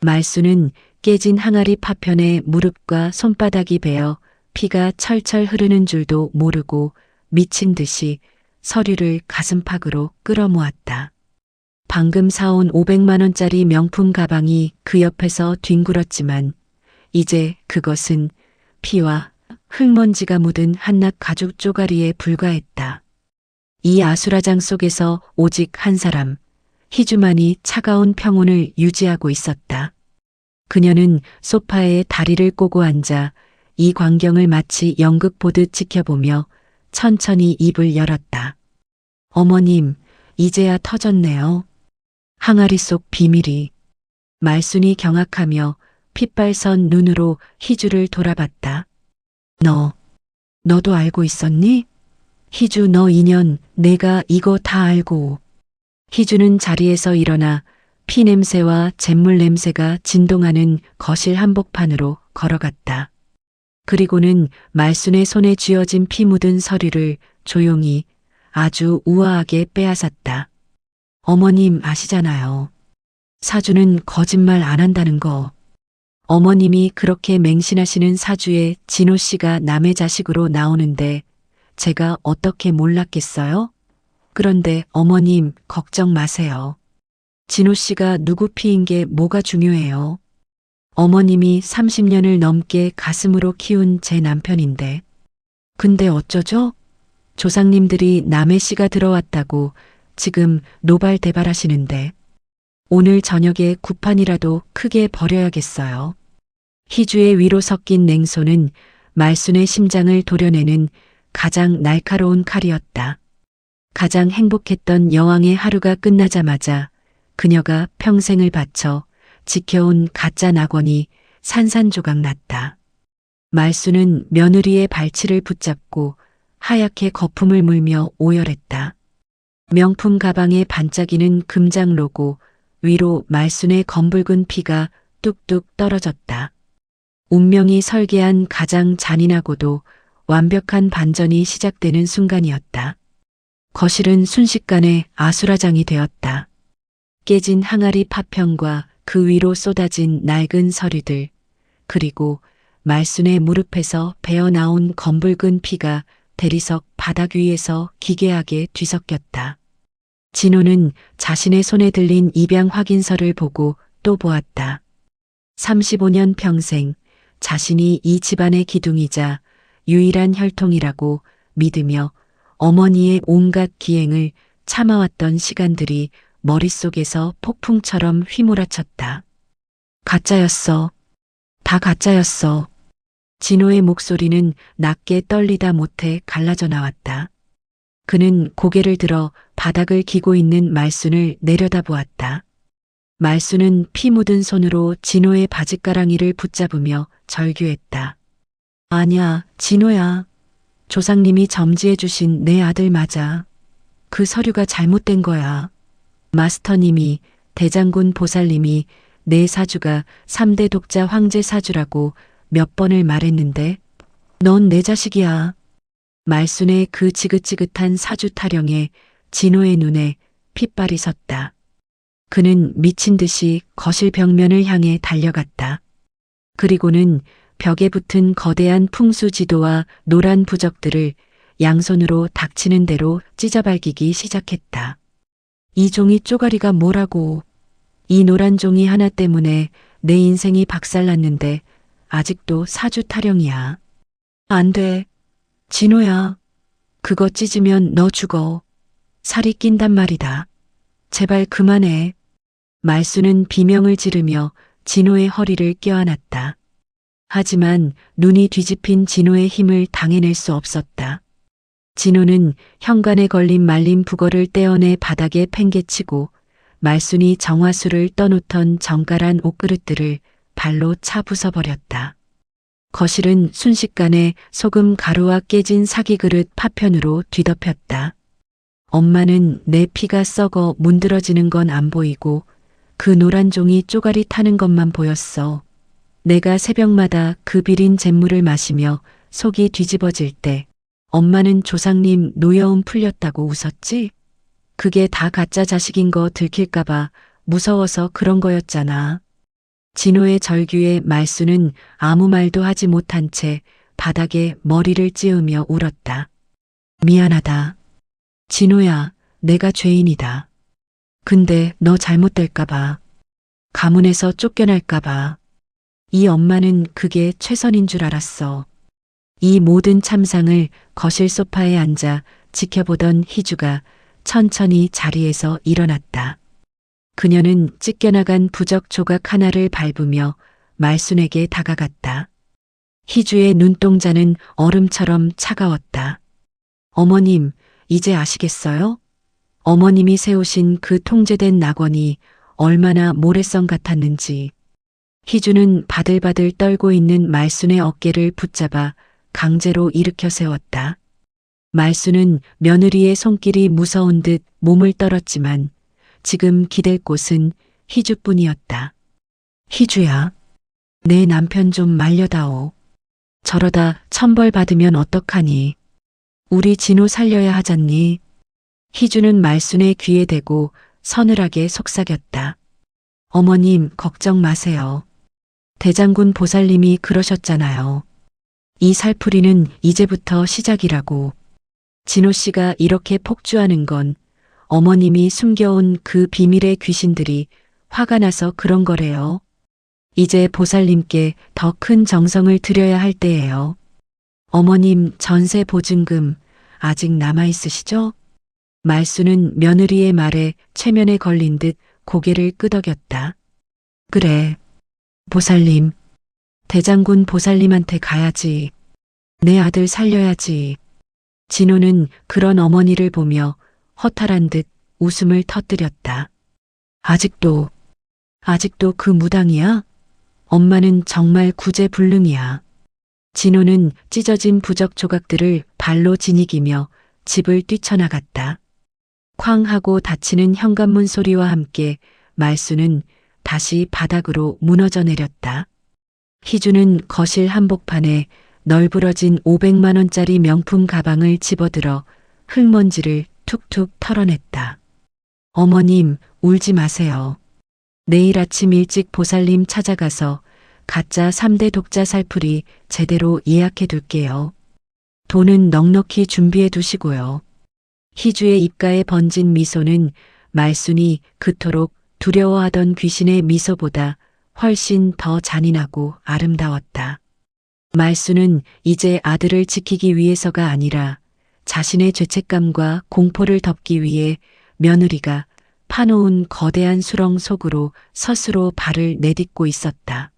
A: 말수는 깨진 항아리 파편에 무릎과 손바닥이 베어 피가 철철 흐르는 줄도 모르고 미친 듯이 서류를 가슴팍으로 끌어모았다. 방금 사온 500만 원짜리 명품 가방이 그 옆에서 뒹굴었지만 이제 그것은 피와 흙먼지가 묻은 한낱 가죽 쪼가리에 불과했다. 이 아수라장 속에서 오직 한 사람, 희주만이 차가운 평온을 유지하고 있었다. 그녀는 소파에 다리를 꼬고 앉아 이 광경을 마치 연극 보듯 지켜보며 천천히 입을 열었다. 어머님, 이제야 터졌네요. 항아리 속 비밀이. 말순이 경악하며 핏발선 눈으로 희주를 돌아봤다. 너도 알고 있었니? 희주 너 인연, 내가 이거 다 알고. 희주는 자리에서 일어나 피 냄새와 잿물 냄새가 진동하는 거실 한복판으로 걸어갔다. 그리고는 말순의 손에 쥐어진 피 묻은 서류를 조용히 아주 우아하게 빼앗았다. 어머님 아시잖아요. 사주는 거짓말 안 한다는 거. 어머님이 그렇게 맹신하시는 사주에 진호 씨가 남의 자식으로 나오는데 제가 어떻게 몰랐겠어요? 그런데 어머님 걱정 마세요. 진호 씨가 누구 피인 게 뭐가 중요해요. 어머님이 30년을 넘게 가슴으로 키운 제 남편인데. 근데 어쩌죠? 조상님들이 남의 씨가 들어왔다고 지금 노발대발하시는데 오늘 저녁에 구판이라도 크게 벌여야겠어요. 희주의 위로 섞인 냉소는 말순의 심장을 도려내는 가장 날카로운 칼이었다. 가장 행복했던 여왕의 하루가 끝나자마자 그녀가 평생을 바쳐 지켜온 가짜 낙원이 산산조각 났다. 말순은 며느리의 발치를 붙잡고 하얗게 거품을 물며 오열했다. 명품 가방에 반짝이는 금장 로고 위로 말순의 검붉은 피가 뚝뚝 떨어졌다. 운명이 설계한 가장 잔인하고도 완벽한 반전이 시작되는 순간이었다. 거실은 순식간에 아수라장이 되었다. 깨진 항아리 파편과 그 위로 쏟아진 낡은 서류들, 그리고 말순의 무릎에서 배어나온 검붉은 피가 대리석 바닥 위에서 기괴하게 뒤섞였다. 진호는 자신의 손에 들린 입양 확인서를 보고 또 보았다. 35년 평생 자신이 이 집안의 기둥이자 유일한 혈통이라고 믿으며 어머니의 온갖 기행을 참아왔던 시간들이 머릿속에서 폭풍처럼 휘몰아쳤다. 가짜였어. 다 가짜였어. 진호의 목소리는 낮게 떨리다 못해 갈라져 나왔다. 그는 고개를 들어 바닥을 기고 있는 말순을 내려다보았다. 말순은 피 묻은 손으로 진호의 바짓가랑이를 붙잡으며 절규했다. 아냐, 진호야. 조상님이 점지해 주신 내 아들 맞아. 그 서류가 잘못된 거야. 마스터님이, 대장군 보살님이 내 사주가 3대 독자 황제 사주라고 몇 번을 말했는데 넌 내 자식이야. 말순의 그 지긋지긋한 사주 타령에 진호의 눈에 핏발이 섰다. 그는 미친 듯이 거실 벽면을 향해 달려갔다. 그리고는 벽에 붙은 거대한 풍수 지도와 노란 부적들을 양손으로 닥치는 대로 찢어발기기 시작했다. 이 종이 쪼가리가 뭐라고. 이 노란 종이 하나 때문에 내 인생이 박살났는데 아직도 사주 타령이야. 안 돼. 진호야. 그거 찢으면 너 죽어. 살이 낀단 말이다. 제발 그만해. 말순은 비명을 지르며 진호의 허리를 껴안았다. 하지만 눈이 뒤집힌 진호의 힘을 당해낼 수 없었다. 진호는 현관에 걸린 말린 북어를 떼어내 바닥에 팽개치고 말순이 정화수를 떠놓던 정갈한 옷그릇들을 발로 차 부숴버렸다. 거실은 순식간에 소금 가루와 깨진 사기그릇 파편으로 뒤덮였다. 엄마는 내 피가 썩어 문드러지는 건 안 보이고 그 노란 종이 쪼가리 타는 것만 보였어. 내가 새벽마다 그 비린 잿물을 마시며 속이 뒤집어질 때 엄마는 조상님 노여움 풀렸다고 웃었지? 그게 다 가짜 자식인 거 들킬까봐 무서워서 그런 거였잖아. 진호의 절규에 말순은 아무 말도 하지 못한 채 바닥에 머리를 찌으며 울었다. 미안하다. 진호야, 내가 죄인이다. 근데 너 잘못될까봐. 가문에서 쫓겨날까봐. 이 엄마는 그게 최선인 줄 알았어. 이 모든 참상을 거실 소파에 앉아 지켜보던 희주가 천천히 자리에서 일어났다. 그녀는 찢겨나간 부적 조각 하나를 밟으며 말순에게 다가갔다. 희주의 눈동자는 얼음처럼 차가웠다. 어머님, 이제 아시겠어요? 어머님이 세우신 그 통제된 낙원이 얼마나 모래성 같았는지. 희주는 바들바들 떨고 있는 말순의 어깨를 붙잡아 강제로 일으켜 세웠다. 말순은 며느리의 손길이 무서운 듯 몸을 떨었지만 지금 기댈 곳은 희주뿐이었다. 희주야, 내 남편 좀 말려다오. 저러다 천벌 받으면 어떡하니. 우리 진호 살려야 하잖니. 희주는 말순의 귀에 대고 서늘하게 속삭였다. 어머님 걱정 마세요. 대장군 보살님이 그러셨잖아요. 이 살풀이는 이제부터 시작이라고. 진호 씨가 이렇게 폭주하는 건 어머님이 숨겨온 그 비밀의 귀신들이 화가 나서 그런 거래요. 이제 보살님께 더 큰 정성을 들여야 할 때예요. 어머님 전세 보증금 아직 남아있으시죠? 말수는 며느리의 말에 최면에 걸린 듯 고개를 끄덕였다. 그래. 보살님. 대장군 보살님한테 가야지. 내 아들 살려야지. 진호는 그런 어머니를 보며 허탈한 듯 웃음을 터뜨렸다. 아직도 그 무당이야? 엄마는 정말 구제불능이야. 진호는 찢어진 부적 조각들을 발로 지니기며 집을 뛰쳐나갔다. 쾅 하고 닫히는 현관문 소리와 함께 말수는 다시 바닥으로 무너져 내렸다. 희주는 거실 한복판에 널브러진 500만 원짜리 명품 가방을 집어들어 흙먼지를 툭툭 털어냈다. 어머님, 울지 마세요. 내일 아침 일찍 보살님 찾아가서 가짜 3대 독자 살풀이 제대로 예약해 둘게요. 돈은 넉넉히 준비해 두시고요. 희주의 입가에 번진 미소는 말순이 그토록 두려워하던 귀신의 미소보다 훨씬 더 잔인하고 아름다웠다. 말수는 이제 아들을 지키기 위해서가 아니라 자신의 죄책감과 공포를 덮기 위해 며느리가 파놓은 거대한 수렁 속으로 스스로 발을 내딛고 있었다.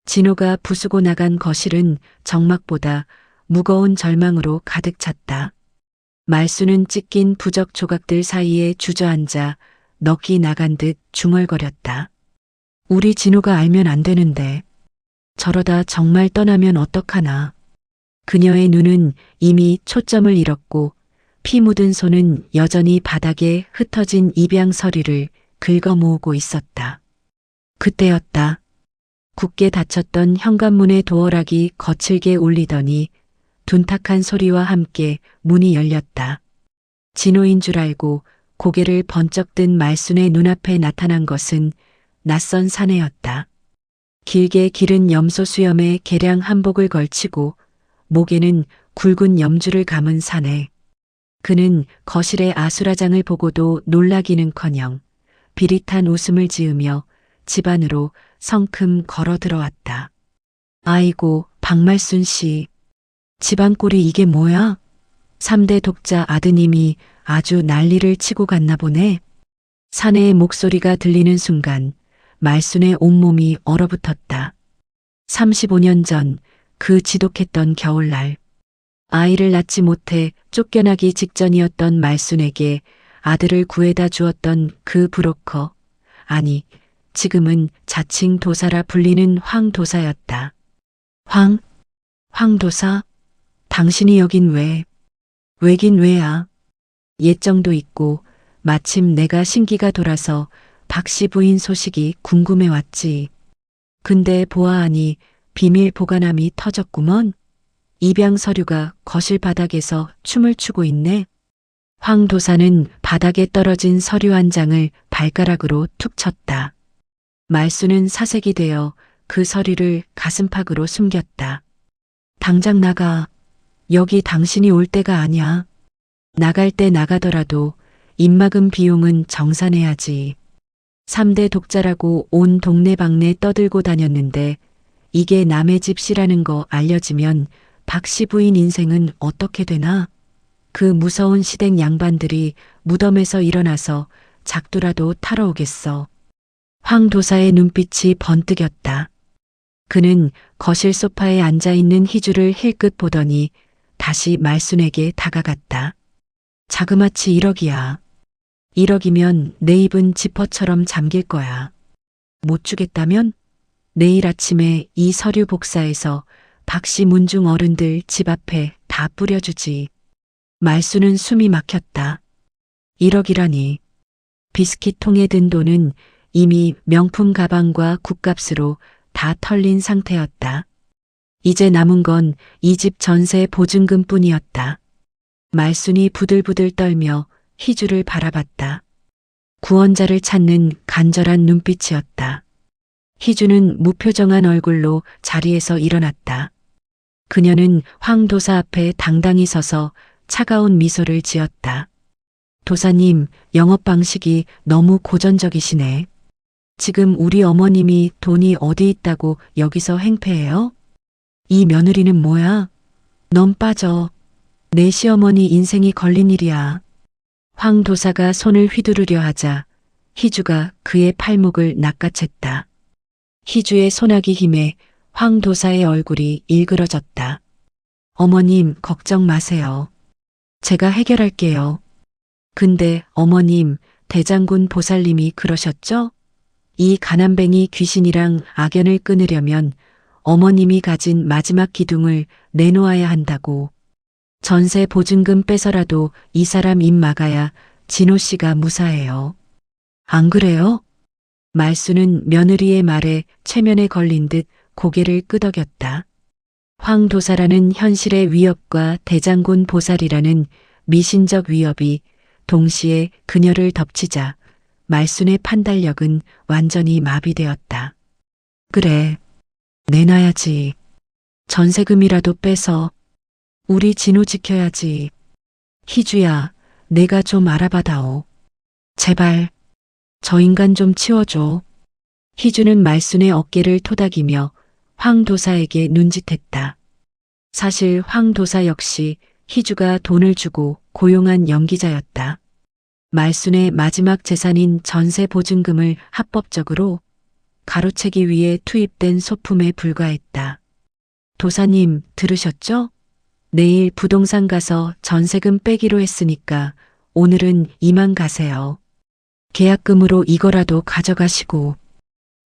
A: 진호가 부수고 나간 거실은 정막보다 무거운 절망으로 가득 찼다. 말수는 찢긴 부적 조각들 사이에 주저앉아 넋이 나간 듯 중얼거렸다. 우리 진호가 알면 안 되는데 저러다 정말 떠나면 어떡하나. 그녀의 눈은 이미 초점을 잃었고 피 묻은 손은 여전히 바닥에 흩어진 입양 서리를 긁어 모으고 있었다. 그때였다. 굳게 닫혔던 현관문의 도어락이 거칠게 울리더니 둔탁한 소리와 함께 문이 열렸다. 진호인 줄 알고 고개를 번쩍 든 말순의 눈앞에 나타난 것은 낯선 사내였다. 길게 기른 염소 수염에 개량 한복을 걸치고 목에는 굵은 염주를 감은 사내. 그는 거실의 아수라장을 보고도 놀라기는커녕 비릿한 웃음을 지으며 집 안으로 성큼 걸어 들어왔다. 아이고, 박말순 씨. 집안 꼴이 이게 뭐야? 3대 독자 아드님이 아주 난리를 치고 갔나 보네. 사내의 목소리가 들리는 순간 말순의 온몸이 얼어붙었다. 35년 전 그 지독했던 겨울날. 아이를 낳지 못해 쫓겨나기 직전이었던 말순에게 아들을 구해다 주었던 그 브로커. 아니, 지금은 자칭 도사라 불리는 황도사였다. 황도사? 당신이 여긴 왜? 왜긴 왜야? 예정도 있고 마침 내가 신기가 돌아서 박씨 부인 소식이 궁금해 왔지. 근데 보아하니 비밀 보관함이 터졌구먼. 입양 서류가 거실 바닥에서 춤을 추고 있네. 황 도사는 바닥에 떨어진 서류 한 장을 발가락으로 툭 쳤다. 말수는 사색이 되어 그 서류를 가슴팍으로 숨겼다. 당장 나가. 여기 당신이 올 때가 아니야. 나갈 때 나가더라도 입막음 비용은 정산해야지. 3대 독자라고 온 동네방네 떠들고 다녔는데 이게 남의 집 씨라는 거 알려지면 박씨 부인 인생은 어떻게 되나? 그 무서운 시댁 양반들이 무덤에서 일어나서 작두라도 타러 오겠어. 황 도사의 눈빛이 번뜩였다. 그는 거실 소파에 앉아있는 희주를 힐끗 보더니 다시 말순에게 다가갔다. 자그마치 1억이야. 1억이면 내 입은 지퍼처럼 잠길 거야. 못 주겠다면 내일 아침에 이 서류 복사해서 박씨 문중 어른들 집 앞에 다 뿌려주지. 말수는 숨이 막혔다. 1억이라니. 비스킷통에 든 돈은 이미 명품 가방과 국값으로 다 털린 상태였다. 이제 남은 건 이 집 전세 보증금뿐이었다. 말순이 부들부들 떨며 희주를 바라봤다. 구원자를 찾는 간절한 눈빛이었다. 희주는 무표정한 얼굴로 자리에서 일어났다. 그녀는 황 도사 앞에 당당히 서서 차가운 미소를 지었다. 도사님, 영업 방식이 너무 고전적이시네. 지금 우리 어머님이 돈이 어디 있다고 여기서 행패해요? 이 며느리는 뭐야? 넌 빠져. 내 시어머니 인생이 걸린 일이야. 황 도사가 손을 휘두르려 하자 희주가 그의 팔목을 낚아챘다. 희주의 손아귀 힘에 황 도사의 얼굴이 일그러졌다. 어머님, 걱정 마세요. 제가 해결할게요. 근데 어머님, 대장군 보살님이 그러셨죠? 이 가난뱅이 귀신이랑 악연을 끊으려면 어머님이 가진 마지막 기둥을 내놓아야 한다고. 전세 보증금 빼서라도 이 사람 입 막아야 진호 씨가 무사해요. 안 그래요? 말수는 며느리의 말에 최면에 걸린 듯 고개를 끄덕였다. 황 도사라는 현실의 위협과 대장군 보살이라는 미신적 위협이 동시에 그녀를 덮치자 말순의 판단력은 완전히 마비되었다. 그래, 내놔야지. 전세금이라도 빼서 우리 진호 지켜야지. 희주야, 내가 좀 알아봐다오. 제발, 저 인간 좀 치워줘. 희주는 말순의 어깨를 토닥이며 황 도사에게 눈짓했다. 사실 황 도사 역시 희주가 돈을 주고 고용한 연기자였다. 말순의 마지막 재산인 전세 보증금을 합법적으로 가로채기 위해 투입된 소품에 불과했다. 도사님, 들으셨죠? 내일 부동산 가서 전세금 빼기로 했으니까 오늘은 이만 가세요. 계약금으로 이거라도 가져가시고.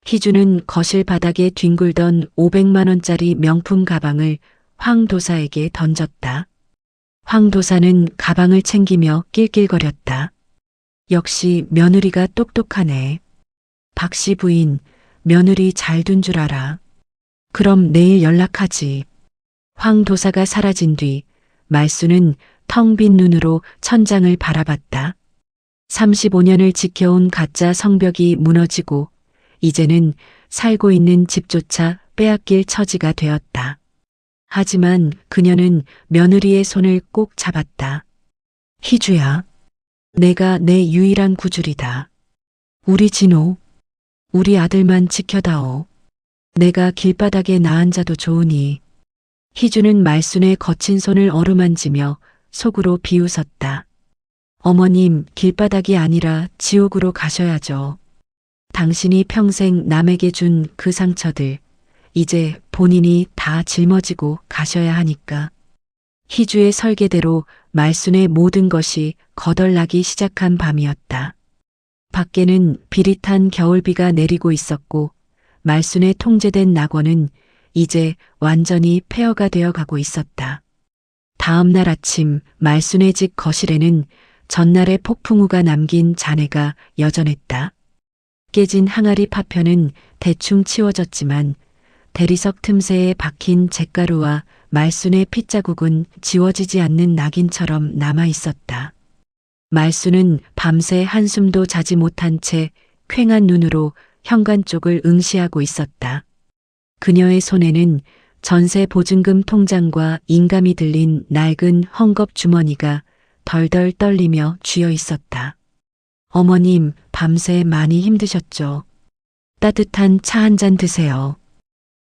A: 희주는 거실 바닥에 뒹굴던 500만 원짜리 명품 가방을 황 도사에게 던졌다. 황 도사는 가방을 챙기며 낄낄거렸다. 역시 며느리가 똑똑하네. 박씨 부인, 며느리 잘 둔 줄 알아. 그럼 내일 연락하지. 황 도사가 사라진 뒤 말수는 텅 빈 눈으로 천장을 바라봤다. 35년을 지켜온 가짜 성벽이 무너지고 이제는 살고 있는 집조차 빼앗길 처지가 되었다. 하지만 그녀는 며느리의 손을 꼭 잡았다. 희주야, 내가 내 유일한 구줄이다. 우리 진호, 우리 아들만 지켜다오. 내가 길바닥에 나앉아도 좋으니. 희주는 말순의 거친 손을 어루만지며 속으로 비웃었다. 어머님, 길바닥이 아니라 지옥으로 가셔야죠. 당신이 평생 남에게 준 그 상처들, 이제 본인이 다 짊어지고 가셔야 하니까. 희주의 설계대로 말순의 모든 것이 거덜나기 시작한 밤이었다. 밖에는 비릿한 겨울비가 내리고 있었고 말순의 통제된 낙원은 이제 완전히 폐허가 되어 가고 있었다. 다음 날 아침 말순의 집 거실에는 전날의 폭풍우가 남긴 잔해가 여전했다. 깨진 항아리 파편은 대충 치워졌지만 대리석 틈새에 박힌 잿가루와 말순의 핏자국은 지워지지 않는 낙인처럼 남아 있었다. 말순은 밤새 한숨도 자지 못한 채 퀭한 눈으로 현관 쪽을 응시하고 있었다. 그녀의 손에는 전세 보증금 통장과 인감이 들린 낡은 헝겊 주머니가 덜덜 떨리며 쥐어 있었다. 어머님, 밤새 많이 힘드셨죠? 따뜻한 차 한 잔 드세요.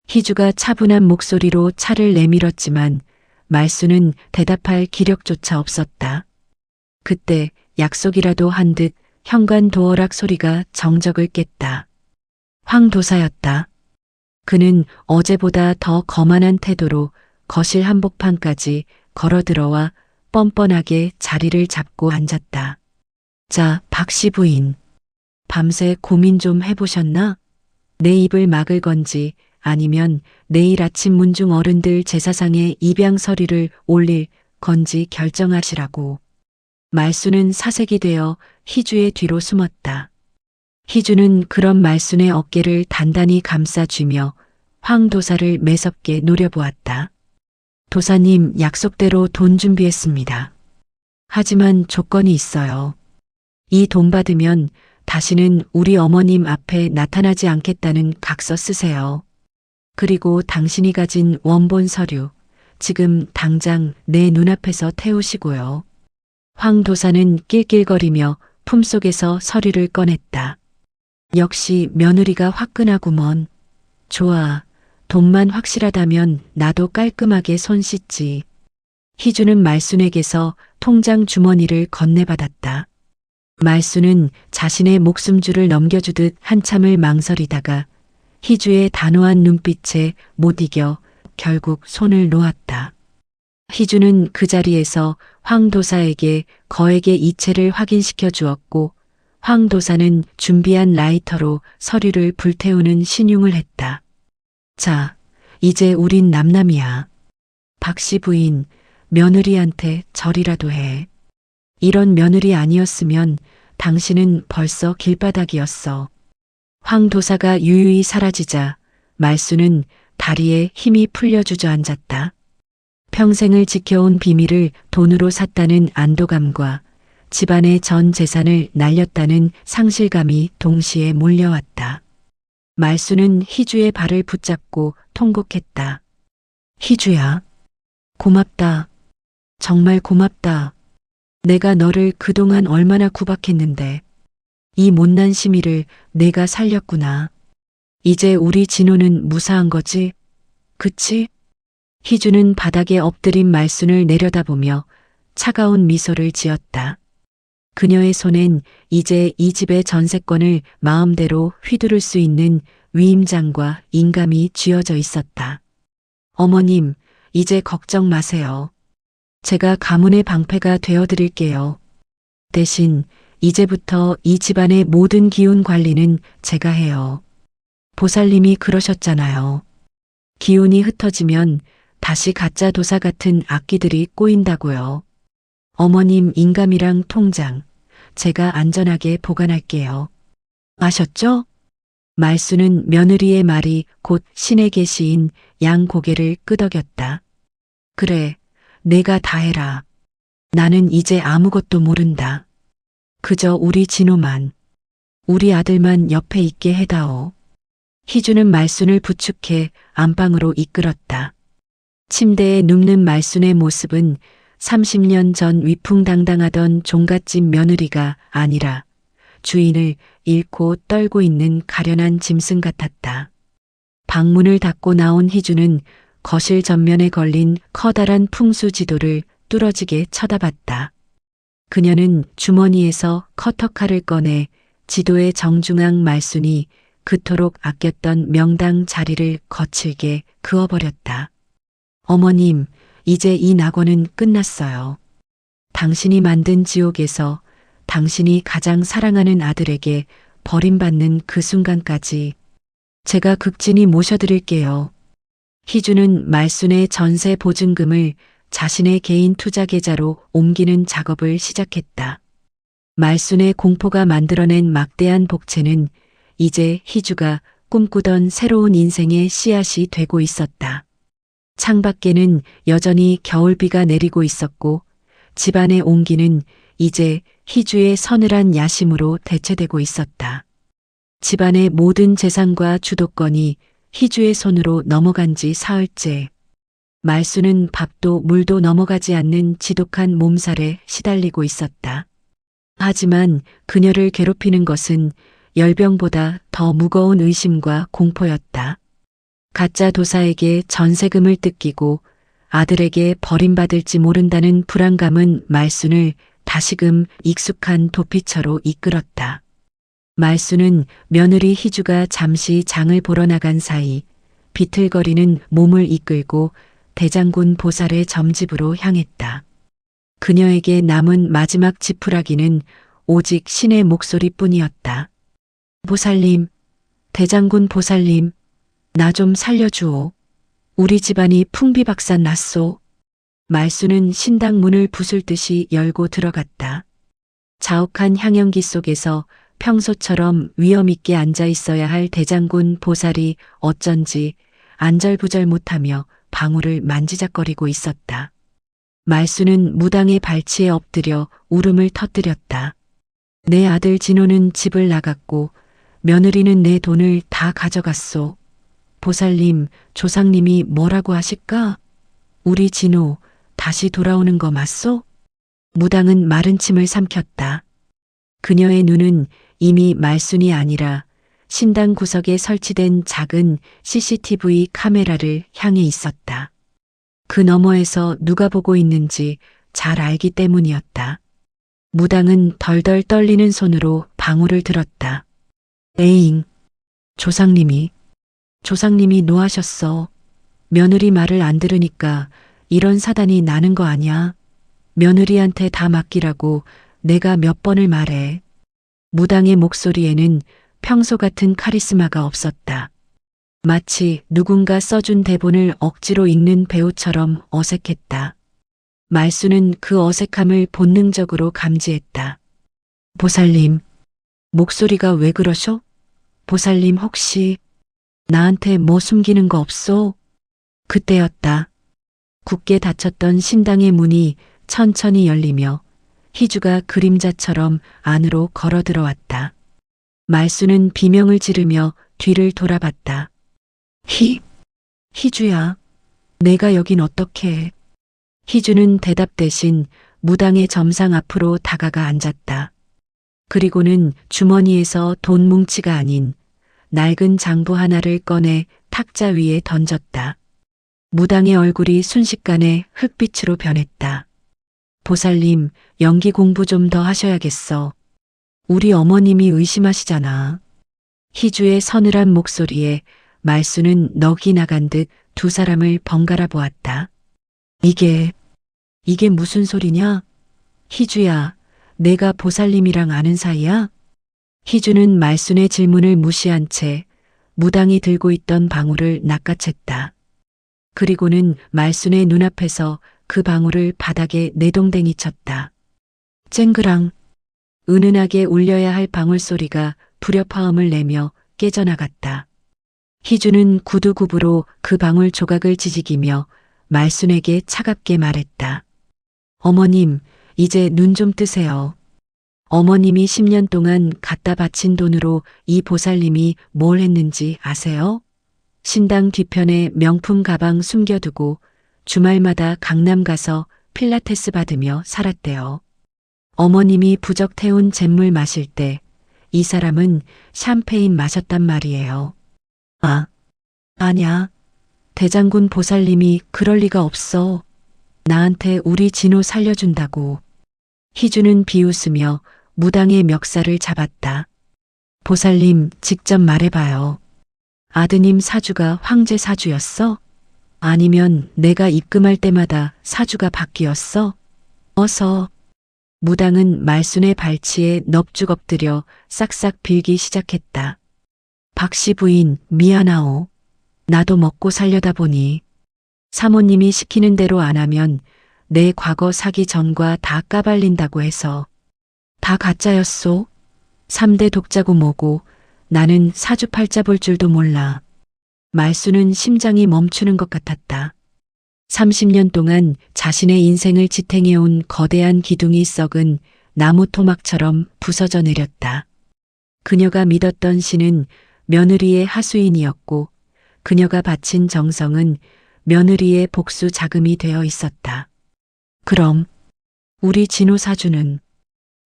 A: 희주가 차분한 목소리로 차를 내밀었지만 말수는 대답할 기력조차 없었다. 그때 약속이라도 한 듯 현관 도어락 소리가 정적을 깼다. 황 도사였다. 그는 어제보다 더 거만한 태도로 거실 한복판까지 걸어들어와 뻔뻔하게 자리를 잡고 앉았다. 자, 박씨 부인. 밤새 고민 좀 해보셨나? 내 입을 막을 건지 아니면 내일 아침 문중 어른들 제사상에 입양 서류를 올릴 건지 결정하시라고. 말수는 사색이 되어 희주의 뒤로 숨었다. 희주는 그런 말순의 어깨를 단단히 감싸쥐며 황 도사를 매섭게 노려보았다. 도사님, 약속대로 돈 준비했습니다. 하지만 조건이 있어요. 이 돈 받으면 다시는 우리 어머님 앞에 나타나지 않겠다는 각서 쓰세요. 그리고 당신이 가진 원본 서류, 지금 당장 내 눈앞에서 태우시고요. 황 도사는 낄낄거리며 품속에서 서류를 꺼냈다. 역시 며느리가 화끈하구먼. 좋아. 돈만 확실하다면 나도 깔끔하게 손 씻지. 희주는 말순에게서 통장 주머니를 건네받았다. 말순은 자신의 목숨줄을 넘겨주듯 한참을 망설이다가 희주의 단호한 눈빛에 못 이겨 결국 손을 놓았다. 희주는 그 자리에서 황 도사에게 거액의 이체를 확인시켜 주었고 황 도사는 준비한 라이터로 서류를 불태우는 신용을 했다. 자, 이제 우린 남남이야. 박씨 부인, 며느리한테 절이라도 해. 이런 며느리 아니었으면 당신은 벌써 길바닥이었어. 황 도사가 유유히 사라지자 말수는 다리에 힘이 풀려 주저앉았다. 평생을 지켜온 비밀을 돈으로 샀다는 안도감과 집안의 전 재산을 날렸다는 상실감이 동시에 몰려왔다. 말수는 희주의 발을 붙잡고 통곡했다. 희주야, 고맙다. 정말 고맙다. 내가 너를 그동안 얼마나 구박했는데 이 못난 시미를 내가 살렸구나. 이제 우리 진호는 무사한 거지? 그치? 희주는 바닥에 엎드린 말순을 내려다보며 차가운 미소를 지었다. 그녀의 손엔 이제 이 집의 전세권을 마음대로 휘두를 수 있는 위임장과 인감이 쥐어져 있었다. 어머님, 이제 걱정 마세요. 제가 가문의 방패가 되어드릴게요. 대신 이제부터 이 집안의 모든 기운 관리는 제가 해요. 보살님이 그러셨잖아요. 기운이 흩어지면 다시 가짜 도사 같은 악기들이 꼬인다고요. 어머님 인감이랑 통장, 제가 안전하게 보관할게요. 아셨죠? 말수는 며느리의 말이 곧 신의 계시인 양 고개를 끄덕였다. 그래, 내가 다 해라. 나는 이제 아무것도 모른다. 그저 우리 진호만, 우리 아들만 옆에 있게 해다오. 희주는 말순을 부축해 안방으로 이끌었다. 침대에 눕는 말순의 모습은 30년 전 위풍당당하던 종갓집 며느리가 아니라 주인을 잃고 떨고 있는 가련한 짐승 같았다. 방문을 닫고 나온 희주는 거실 전면에 걸린 커다란 풍수지도를 뚫어지게 쳐다봤다. 그녀는 주머니에서 커터칼을 꺼내 지도의 정중앙 말순이 그토록 아꼈던 명당 자리를 거칠게 그어버렸다. 어머님, 이제 이 낙원은 끝났어요. 당신이 만든 지옥에서 당신이 가장 사랑하는 아들에게 버림받는 그 순간까지 제가 극진히 모셔드릴게요. 희주는 말순의 전세 보증금을 자신의 개인 투자 계좌로 옮기는 작업을 시작했다. 말순의 공포가 만들어낸 막대한 복채는 이제 희주가 꿈꾸던 새로운 인생의 씨앗이 되고 있었다. 창밖에는 여전히 겨울비가 내리고 있었고 집안의 온기는 이제 희주의 서늘한 야심으로 대체되고 있었다. 집안의 모든 재산과 주도권이 희주의 손으로 넘어간 지 사흘째. 말수는 밥도 물도 넘어가지 않는 지독한 몸살에 시달리고 있었다. 하지만 그녀를 괴롭히는 것은 열병보다 더 무거운 의심과 공포였다. 가짜 도사에게 전세금을 뜯기고 아들에게 버림받을지 모른다는 불안감은 말순을 다시금 익숙한 도피처로 이끌었다. 말순은 며느리 희주가 잠시 장을 보러 나간 사이 비틀거리는 몸을 이끌고 대장군 보살의 점집으로 향했다. 그녀에게 남은 마지막 지푸라기는 오직 신의 목소리뿐이었다. 보살님, 대장군 보살님, 나 좀 살려주오. 우리 집안이 풍비박산 났소. 말수는 신당 문을 부술듯이 열고 들어갔다. 자욱한 향연기 속에서 평소처럼 위엄 있게 앉아 있어야 할 대장군 보살이 어쩐지 안절부절 못하며 방울을 만지작거리고 있었다. 말수는 무당의 발치에 엎드려 울음을 터뜨렸다. 내 아들 진호는 집을 나갔고 며느리는 내 돈을 다 가져갔소. 보살님, 조상님이 뭐라고 하실까? 우리 진호 다시 돌아오는 거 맞소? 무당은 마른 침을 삼켰다. 그녀의 눈은 이미 말순이 아니라 신당 구석에 설치된 작은 CCTV 카메라를 향해 있었다. 그 너머에서 누가 보고 있는지 잘 알기 때문이었다. 무당은 덜덜 떨리는 손으로 방울을 들었다. 에잉, 조상님이 노하셨어. 며느리 말을 안 들으니까 이런 사단이 나는 거 아냐? 며느리한테 다 맡기라고 내가 몇 번을 말해. 무당의 목소리에는 평소 같은 카리스마가 없었다. 마치 누군가 써준 대본을 억지로 읽는 배우처럼 어색했다. 말수는 그 어색함을 본능적으로 감지했다. 보살님, 목소리가 왜 그러셔? 보살님 혹시 나한테 뭐 숨기는 거 없소? 그때였다. 굳게 닫혔던 신당의 문이 천천히 열리며 희주가 그림자처럼 안으로 걸어 들어왔다. 말수는 비명을 지르며 뒤를 돌아봤다. 희주야, 내가 여긴 어떻게? 희주는 대답 대신 무당의 점상 앞으로 다가가 앉았다. 그리고는 주머니에서 돈 뭉치가 아닌 낡은 장부 하나를 꺼내 탁자 위에 던졌다. 무당의 얼굴이 순식간에 흙빛으로 변했다. 보살님, 연기 공부 좀 더 하셔야겠어. 우리 어머님이 의심하시잖아. 희주의 서늘한 목소리에 말수는 넋이 나간 듯 두 사람을 번갈아 보았다. 이게 무슨 소리냐? 희주야, 내가 보살님이랑 아는 사이야? 희주는 말순의 질문을 무시한 채 무당이 들고 있던 방울을 낚아챘다. 그리고는 말순의 눈앞에서 그 방울을 바닥에 내동댕이 쳤다. 쨍그랑, 은은하게 울려야 할 방울 소리가 불협화음을 내며 깨져나갔다. 희주는 구두굽으로 그 방울 조각을 지지기며 말순에게 차갑게 말했다. 어머님, 이제 눈 좀 뜨세요. 어머님이 10년 동안 갖다 바친 돈으로 이 보살님이 뭘 했는지 아세요? 신당 뒤편에 명품 가방 숨겨두고 주말마다 강남 가서 필라테스 받으며 살았대요. 어머님이 부적 태운 잿물 마실 때 이 사람은 샴페인 마셨단 말이에요. 아냐. 대장군 보살님이 그럴 리가 없어. 나한테 우리 진호 살려준다고. 희주는 비웃으며 무당의 멱살을 잡았다. 보살님, 직접 말해봐요. 아드님 사주가 황제 사주였어? 아니면 내가 입금할 때마다 사주가 바뀌었어? 어서. 무당은 말순의 발치에 넙죽 엎드려 싹싹 빌기 시작했다. 박씨 부인, 미안하오. 나도 먹고 살려다 보니 사모님이 시키는 대로 안 하면 내 과거 사기 전과 다 까발린다고 해서. 다 가짜였소. 3대 독자고 뭐고 나는 사주팔자 볼 줄도 몰라. 말수는 심장이 멈추는 것 같았다. 30년 동안 자신의 인생을 지탱해온 거대한 기둥이 썩은 나무 토막처럼 부서져 내렸다. 그녀가 믿었던 신은 며느리의 하수인이었고 그녀가 바친 정성은 며느리의 복수 자금이 되어 있었다. 그럼 우리 진호 사주는,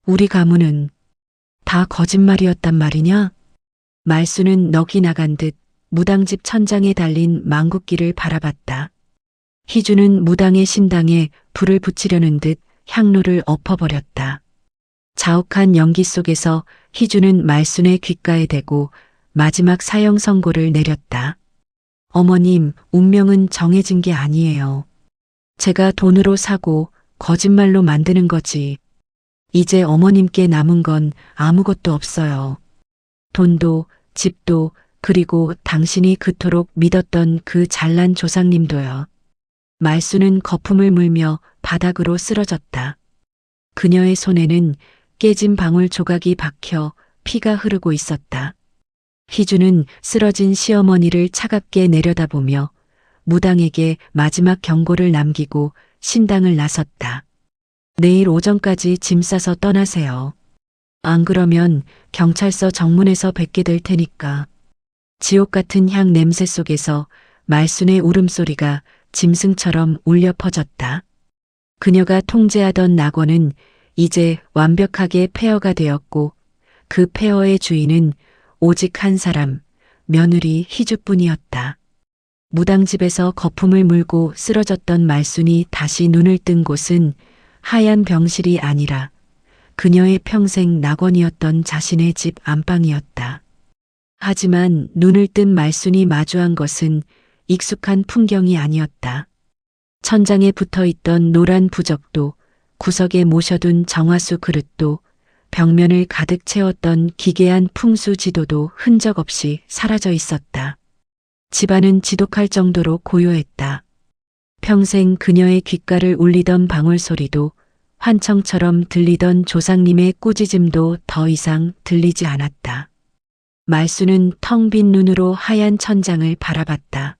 A: 우리 가문은 다 거짓말이었단 말이냐? 말수는 넋이 나간 듯 무당집 천장에 달린 망국기를 바라봤다. 희주는 무당의 신당에 불을 붙이려는 듯 향로를 엎어버렸다. 자욱한 연기 속에서 희주는 말순의 귓가에 대고 마지막 사형 선고를 내렸다. 어머님, 운명은 정해진 게 아니에요. 제가 돈으로 사고 거짓말로 만드는 거지. 이제 어머님께 남은 건 아무것도 없어요. 돈도, 집도, 그리고 당신이 그토록 믿었던 그 잘난 조상님도요. 말수는 거품을 물며 바닥으로 쓰러졌다. 그녀의 손에는 깨진 방울 조각이 박혀 피가 흐르고 있었다. 희주는 쓰러진 시어머니를 차갑게 내려다보며 무당에게 마지막 경고를 남기고 신당을 나섰다. 내일 오전까지 짐 싸서 떠나세요. 안 그러면 경찰서 정문에서 뵙게 될 테니까. 지옥 같은 향 냄새 속에서 말순의 울음소리가 짐승처럼 울려 퍼졌다. 그녀가 통제하던 낙원은 이제 완벽하게 폐허가 되었고 그 폐허의 주인은 오직 한 사람, 며느리 희주뿐이었다. 무당집에서 거품을 물고 쓰러졌던 말순이 다시 눈을 뜬 곳은 하얀 병실이 아니라 그녀의 평생 낙원이었던 자신의 집 안방이었다. 하지만 눈을 뜬 말순이 마주한 것은 익숙한 풍경이 아니었다. 천장에 붙어 있던 노란 부적도, 구석에 모셔둔 정화수 그릇도, 벽면을 가득 채웠던 기괴한 풍수 지도도 흔적 없이 사라져 있었다. 집안은 지독할 정도로 고요했다. 평생 그녀의 귓가를 울리던 방울 소리도, 환청처럼 들리던 조상님의 꾸짖음도 더 이상 들리지 않았다. 말순은 텅 빈 눈으로 하얀 천장을 바라봤다.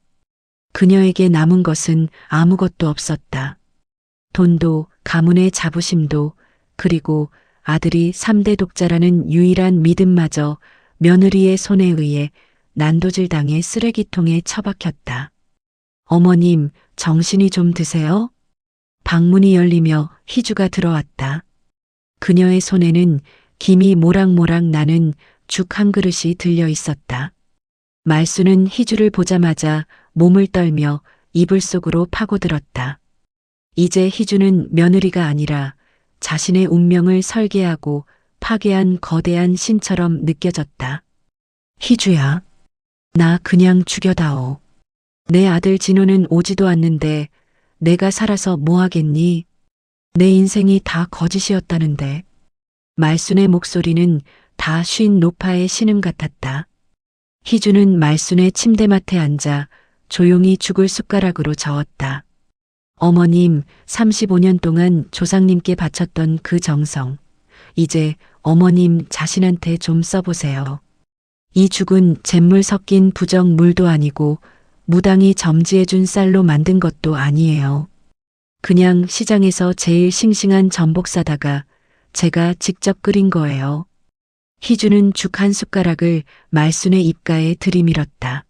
A: 그녀에게 남은 것은 아무것도 없었다. 돈도, 가문의 자부심도, 그리고 아들이 3대 독자라는 유일한 믿음마저 며느리의 손에 의해 난도질당해 쓰레기통에 처박혔다. 어머님, 정신이 좀 드세요? 방문이 열리며 희주가 들어왔다. 그녀의 손에는 김이 모락모락 나는 죽 한 그릇이 들려 있었다. 말순은 희주를 보자마자 몸을 떨며 이불 속으로 파고들었다. 이제 희주는 며느리가 아니라 자신의 운명을 설계하고 파괴한 거대한 신처럼 느껴졌다. 희주야, 나 그냥 죽여다오. 내 아들 진호는 오지도 않는데 내가 살아서 뭐 하겠니? 내 인생이 다 거짓이었다는데. 말순의 목소리는 다 쉰 노파의 신음 같았다. 희주는 말순의 침대맡에 앉아 조용히 죽을 숟가락으로 저었다. 어머님, 35년 동안 조상님께 바쳤던 그 정성, 이제 어머님 자신한테 좀 써보세요. 이 죽은 잿물 섞인 부적 물도 아니고 무당이 점지해준 쌀로 만든 것도 아니에요. 그냥 시장에서 제일 싱싱한 전복 사다가 제가 직접 끓인 거예요. 희주는 죽 한 숟가락을 말순의 입가에 들이밀었다.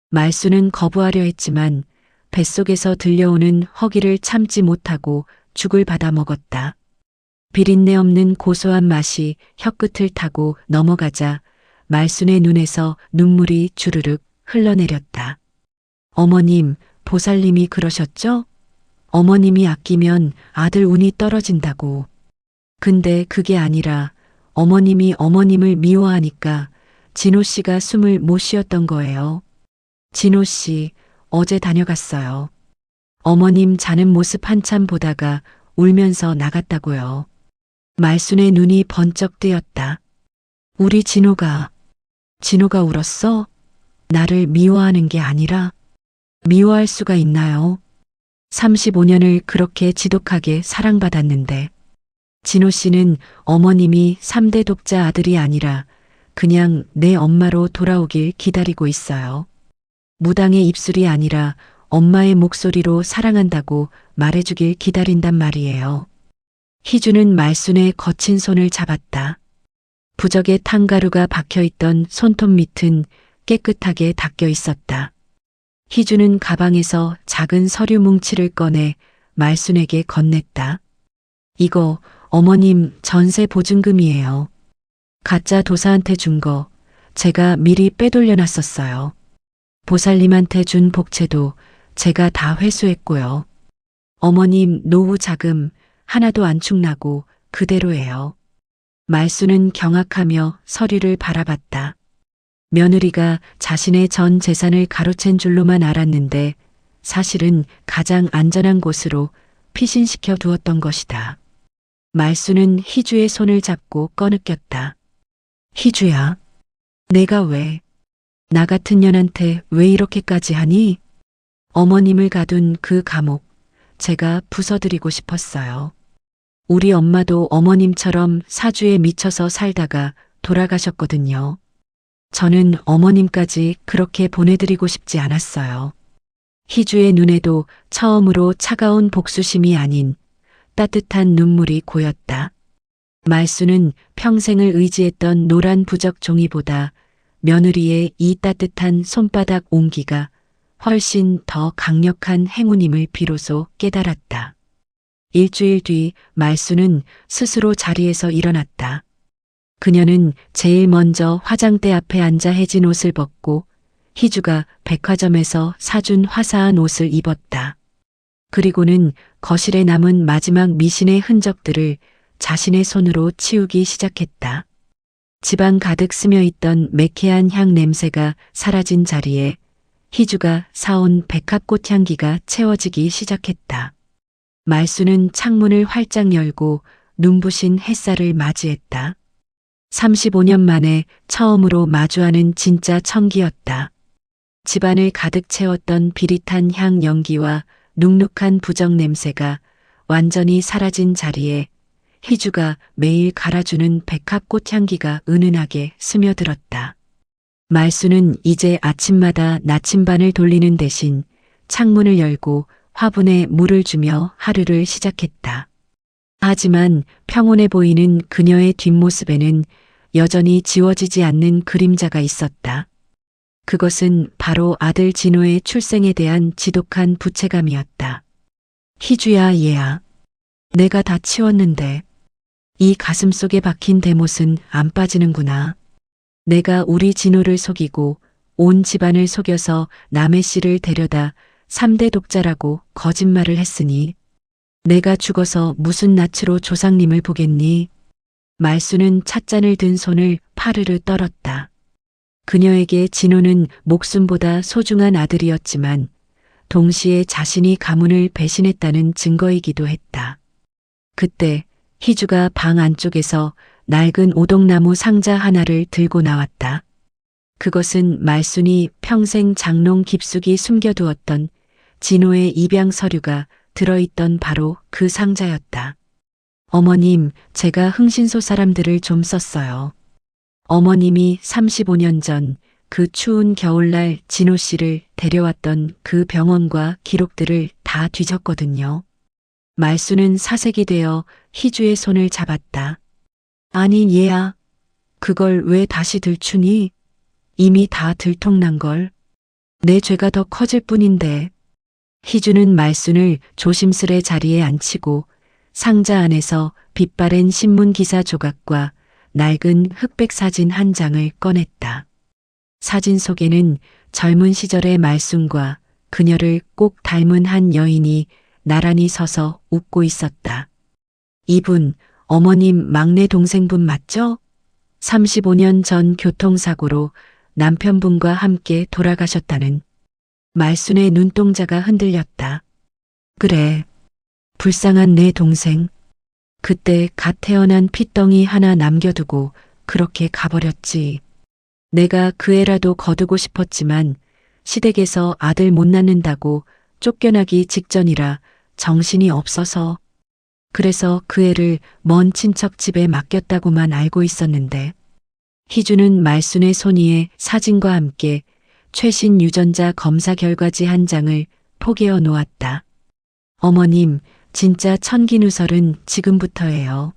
A: 말순은 거부하려 했지만 뱃속에서 들려오는 허기를 참지 못하고 죽을 받아 먹었다. 비린내 없는 고소한 맛이 혀끝을 타고 넘어가자 말순의 눈에서 눈물이 주르륵 흘러내렸다. 어머님, 보살님이 그러셨죠? 어머님이 아끼면 아들 운이 떨어진다고. 근데 그게 아니라 어머님이 어머님을 미워하니까 진호 씨가 숨을 못 쉬었던 거예요. 진호 씨, 어제 다녀갔어요. 어머님 자는 모습 한참 보다가 울면서 나갔다고요. 말순의 눈이 번쩍 뜨였다. 우리 진호가 울었어? 나를 미워하는 게 아니라 미워할 수가 있나요? 35년을 그렇게 지독하게 사랑받았는데. 진호 씨는 어머님이 3대 독자 아들이 아니라 그냥 내 엄마로 돌아오길 기다리고 있어요. 무당의 입술이 아니라 엄마의 목소리로 사랑한다고 말해주길 기다린단 말이에요. 희주는 말순의 거친 손을 잡았다. 부적에 탕가루가 박혀있던 손톱 밑은 깨끗하게 닦여 있었다. 희주는 가방에서 작은 서류 뭉치를 꺼내 말순에게 건넸다. 이거 어머님 전세 보증금이에요. 가짜 도사한테 준 거 제가 미리 빼돌려 놨었어요. 보살님한테 준 복채도 제가 다 회수했고요. 어머님 노후 자금 하나도 안 축나고 그대로예요. 말순은 경악하며 서류를 바라봤다. 며느리가 자신의 전 재산을 가로챈 줄로만 알았는데 사실은 가장 안전한 곳으로 피신시켜 두었던 것이다. 말순은 희주의 손을 잡고 꺼느꼈다. 희주야, 내가 왜, 나 같은 년한테 왜 이렇게까지 하니? 어머님을 가둔 그 감옥, 제가 부숴드리고 싶었어요. 우리 엄마도 어머님처럼 사주에 미쳐서 살다가 돌아가셨거든요. 저는 어머님까지 그렇게 보내드리고 싶지 않았어요. 희주의 눈에도 처음으로 차가운 복수심이 아닌 따뜻한 눈물이 고였다. 말수는 평생을 의지했던 노란 부적 종이보다 며느리의 이 따뜻한 손바닥 온기가 훨씬 더 강력한 행운임을 비로소 깨달았다. 일주일 뒤 말수는 스스로 자리에서 일어났다. 그녀는 제일 먼저 화장대 앞에 앉아 해진 옷을 벗고 희주가 백화점에서 사준 화사한 옷을 입었다. 그리고는 거실에 남은 마지막 미신의 흔적들을 자신의 손으로 치우기 시작했다. 집안 가득 스며있던 매캐한 향 냄새가 사라진 자리에 희주가 사온 백합꽃 향기가 채워지기 시작했다. 말수는 창문을 활짝 열고 눈부신 햇살을 맞이했다. 35년 만에 처음으로 마주하는 진짜 청기였다. 집안을 가득 채웠던 비릿한 향 연기와 눅눅한 부적 냄새가 완전히 사라진 자리에 희주가 매일 갈아주는 백합꽃 향기가 은은하게 스며들었다. 말수는 이제 아침마다 나침반을 돌리는 대신 창문을 열고 화분에 물을 주며 하루를 시작했다. 하지만 평온해 보이는 그녀의 뒷모습에는 여전히 지워지지 않는 그림자가 있었다. 그것은 바로 아들 진호의 출생에 대한 지독한 부채감이었다. 희주야, 얘야. 내가 다 치웠는데 이 가슴 속에 박힌 대못은 안 빠지는구나. 내가 우리 진호를 속이고 온 집안을 속여서 남의 씨를 데려다 3대 독자라고 거짓말을 했으니 내가 죽어서 무슨 낯으로 조상님을 보겠니? 말수는 찻잔을 든 손을 파르르 떨었다. 그녀에게 진호는 목숨보다 소중한 아들이었지만 동시에 자신이 가문을 배신했다는 증거이기도 했다. 그때 희주가 방 안쪽에서 낡은 오동나무 상자 하나를 들고 나왔다. 그것은 말순이 평생 장롱 깊숙이 숨겨두었던 진호의 입양 서류가 들어있던 바로 그 상자였다. 어머님, 제가 흥신소 사람들을 좀 썼어요. 어머님이 35년 전 그 추운 겨울날 진호 씨를 데려왔던 그 병원과 기록들을 다 뒤졌거든요. 말수는 사색이 되어 희주의 손을 잡았다. 아니 얘야, 그걸 왜 다시 들추니? 이미 다 들통난걸. 내 죄가 더 커질 뿐인데. 희주는 말순을 조심스레 자리에 앉히고 상자 안에서 빛바랜 신문 기사 조각과 낡은 흑백 사진 한 장을 꺼냈다. 사진 속에는 젊은 시절의 말순과 그녀를 꼭 닮은 한 여인이 나란히 서서 웃고 있었다. 이분, 어머님 막내 동생분 맞죠? 35년 전 교통사고로 남편분과 함께 돌아가셨다는. 말순의 눈동자가 흔들렸다. 그래, 불쌍한 내 동생. 그때 갓 태어난 핏덩이 하나 남겨두고 그렇게 가버렸지. 내가 그 애라도 거두고 싶었지만 시댁에서 아들 못 낳는다고 쫓겨나기 직전이라 정신이 없어서. 그래서 그 애를 먼 친척 집에 맡겼다고만 알고 있었는데. 희주는 말순의 손위에 사진과 함께 최신 유전자 검사 결과지 한 장을 포개어 놓았다. 어머님, 진짜 천기누설은 지금부터예요.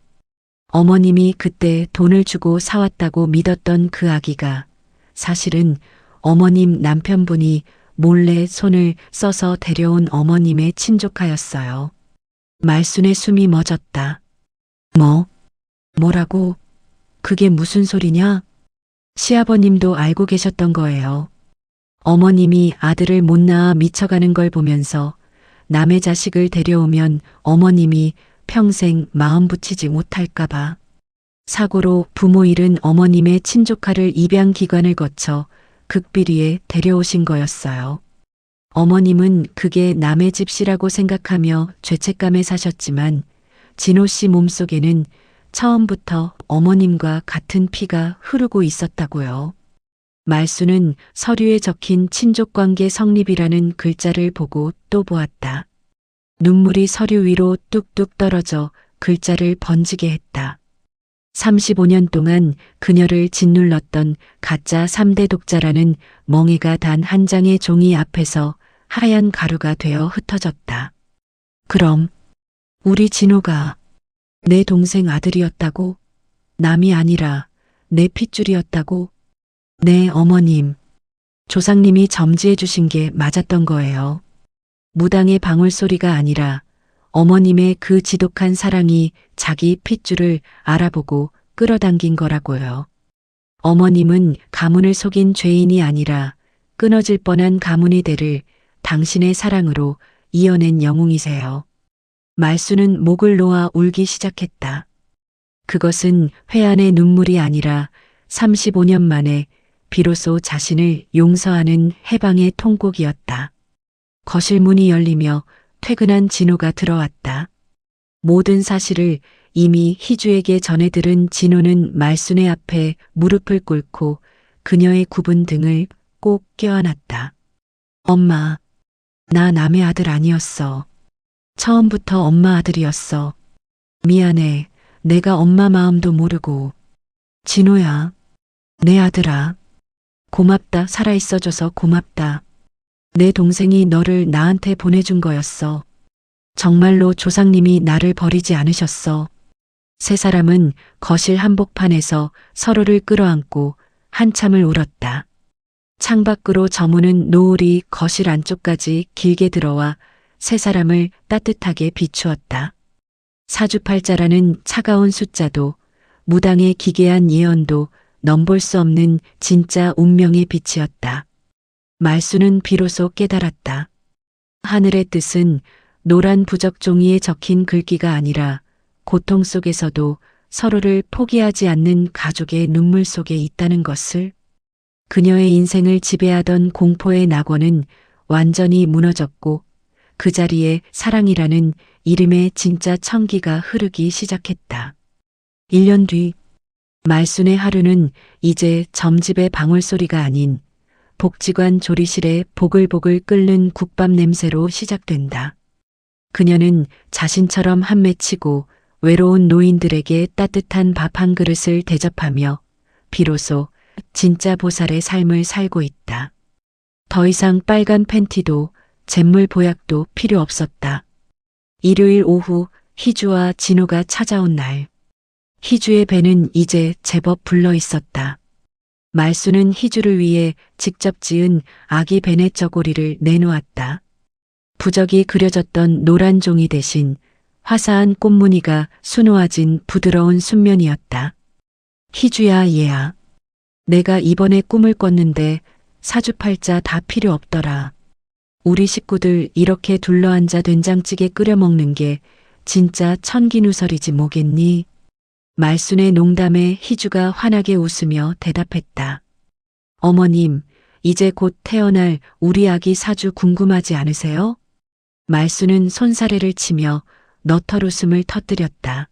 A: 어머님이 그때 돈을 주고 사왔다고 믿었던 그 아기가 사실은 어머님 남편분이 몰래 손을 써서 데려온 어머님의 친조카였어요. 말순의 숨이 멎었다. 뭐라고? 그게 무슨 소리냐? 시아버님도 알고 계셨던 거예요. 어머님이 아들을 못 낳아 미쳐가는 걸 보면서 남의 자식을 데려오면 어머님이 평생 마음 붙이지 못할까봐 사고로 부모 잃은 어머님의 친조카를 입양기관을 거쳐 극비리에 데려오신 거였어요. 어머님은 그게 남의 집시라고 생각하며 죄책감에 사셨지만 진호 씨 몸속에는 처음부터 어머님과 같은 피가 흐르고 있었다고요. 말수는 서류에 적힌 친족관계 성립이라는 글자를 보고 또 보았다. 눈물이 서류 위로 뚝뚝 떨어져 글자를 번지게 했다. 35년 동안 그녀를 짓눌렀던 가짜 3대 독자라는 멍해가 단 한 장의 종이 앞에서 하얀 가루가 되어 흩어졌다. 그럼 우리 진호가 내 동생 아들이었다고? 남이 아니라 내 핏줄이었다고? 네, 어머님. 조상님이 점지해 주신 게 맞았던 거예요. 무당의 방울소리가 아니라 어머님의 그 지독한 사랑이 자기 핏줄을 알아보고 끌어당긴 거라고요. 어머님은 가문을 속인 죄인이 아니라 끊어질 뻔한 가문의 대를 당신의 사랑으로 이어낸 영웅이세요. 말수는 목을 놓아 울기 시작했다. 그것은 회한의 눈물이 아니라 35년 만에 비로소 자신을 용서하는 해방의 통곡이었다. 거실 문이 열리며 퇴근한 진호가 들어왔다. 모든 사실을 이미 희주에게 전해 들은 진호는 말순의 앞에 무릎을 꿇고 그녀의 굽은 등을 꼭 껴안았다. 엄마, 나 남의 아들 아니었어. 처음부터 엄마 아들이었어. 미안해. 내가 엄마 마음도 모르고. 진호야, 내 아들아. 고맙다. 살아있어줘서 고맙다. 내 동생이 너를 나한테 보내준 거였어. 정말로 조상님이 나를 버리지 않으셨어. 세 사람은 거실 한복판에서 서로를 끌어안고 한참을 울었다. 창밖으로 저무는 노을이 거실 안쪽까지 길게 들어와 세 사람을 따뜻하게 비추었다. 사주팔자라는 차가운 숫자도 무당의 기괴한 예언도 넘볼 수 없는 진짜 운명의 빛이었다. 말수는 비로소 깨달았다. 하늘의 뜻은 노란 부적 종이에 적힌 글귀가 아니라 고통 속에서도 서로를 포기하지 않는 가족의 눈물 속에 있다는 것을. 그녀의 인생을 지배하던 공포의 낙원은 완전히 무너졌고 그 자리에 사랑이라는 이름의 진짜 청기가 흐르기 시작했다. 1년 뒤 말순의 하루는 이제 점집의 방울소리가 아닌 복지관 조리실에 보글보글 끓는 국밥 냄새로 시작된다. 그녀는 자신처럼 한맺히고 외로운 노인들에게 따뜻한 밥 한 그릇을 대접하며 비로소 진짜 보살의 삶을 살고 있다. 더 이상 빨간 팬티도 잿물 보약도 필요 없었다. 일요일 오후 희주와 진호가 찾아온 날. 희주의 배는 이제 제법 불러 있었다. 말수는 희주를 위해 직접 지은 아기 베넷 저고리를 내놓았다. 부적이 그려졌던 노란 종이 대신 화사한 꽃무늬가 수놓아진 부드러운 순면이었다. 희주야, 얘야. 내가 이번에 꿈을 꿨는데 사주팔자 다 필요 없더라. 우리 식구들 이렇게 둘러앉아 된장찌개 끓여 먹는 게 진짜 천기누설이지 뭐겠니? 말순의 농담에 희주가 환하게 웃으며 대답했다. 어머님, 이제 곧 태어날 우리 아기 사주 궁금하지 않으세요? 말순은 손사래를 치며 너털 웃음을 터뜨렸다.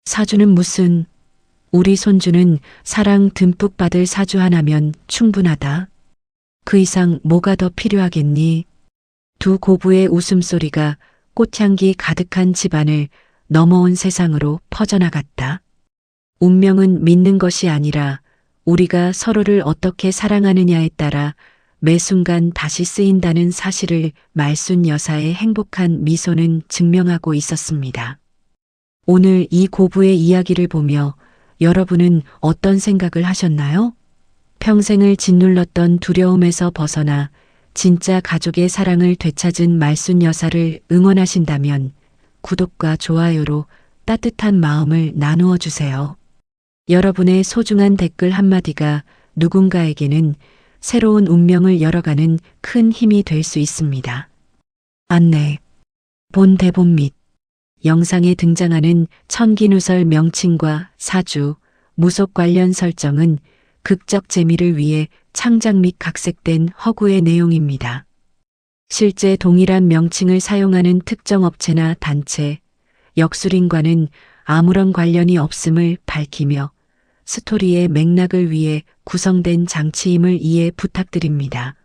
A: 사주는 무슨, 우리 손주는 사랑 듬뿍 받을 사주 하나면 충분하다. 그 이상 뭐가 더 필요하겠니? 두 고부의 웃음소리가 꽃향기 가득한 집안을 넘어온 세상으로 퍼져나갔다. 운명은 믿는 것이 아니라 우리가 서로를 어떻게 사랑하느냐에 따라 매 순간 다시 쓰인다는 사실을 말순 여사의 행복한 미소는 증명하고 있었습니다. 오늘 이 고부의 이야기를 보며 여러분은 어떤 생각을 하셨나요? 평생을 짓눌렀던 두려움에서 벗어나 진짜 가족의 사랑을 되찾은 말순 여사를 응원하신다면 구독과 좋아요로 따뜻한 마음을 나누어 주세요. 여러분의 소중한 댓글 한마디가 누군가에게는 새로운 운명을 열어가는 큰 힘이 될 수 있습니다. 안내. 본 대본 및 영상에 등장하는 천기누설 명칭과 사주, 무속 관련 설정은 극적 재미를 위해 창작 및 각색된 허구의 내용입니다. 실제 동일한 명칭을 사용하는 특정 업체나 단체, 역술인과는 아무런 관련이 없음을 밝히며 스토리의 맥락을 위해 구성된 장치임을 이해 부탁드립니다.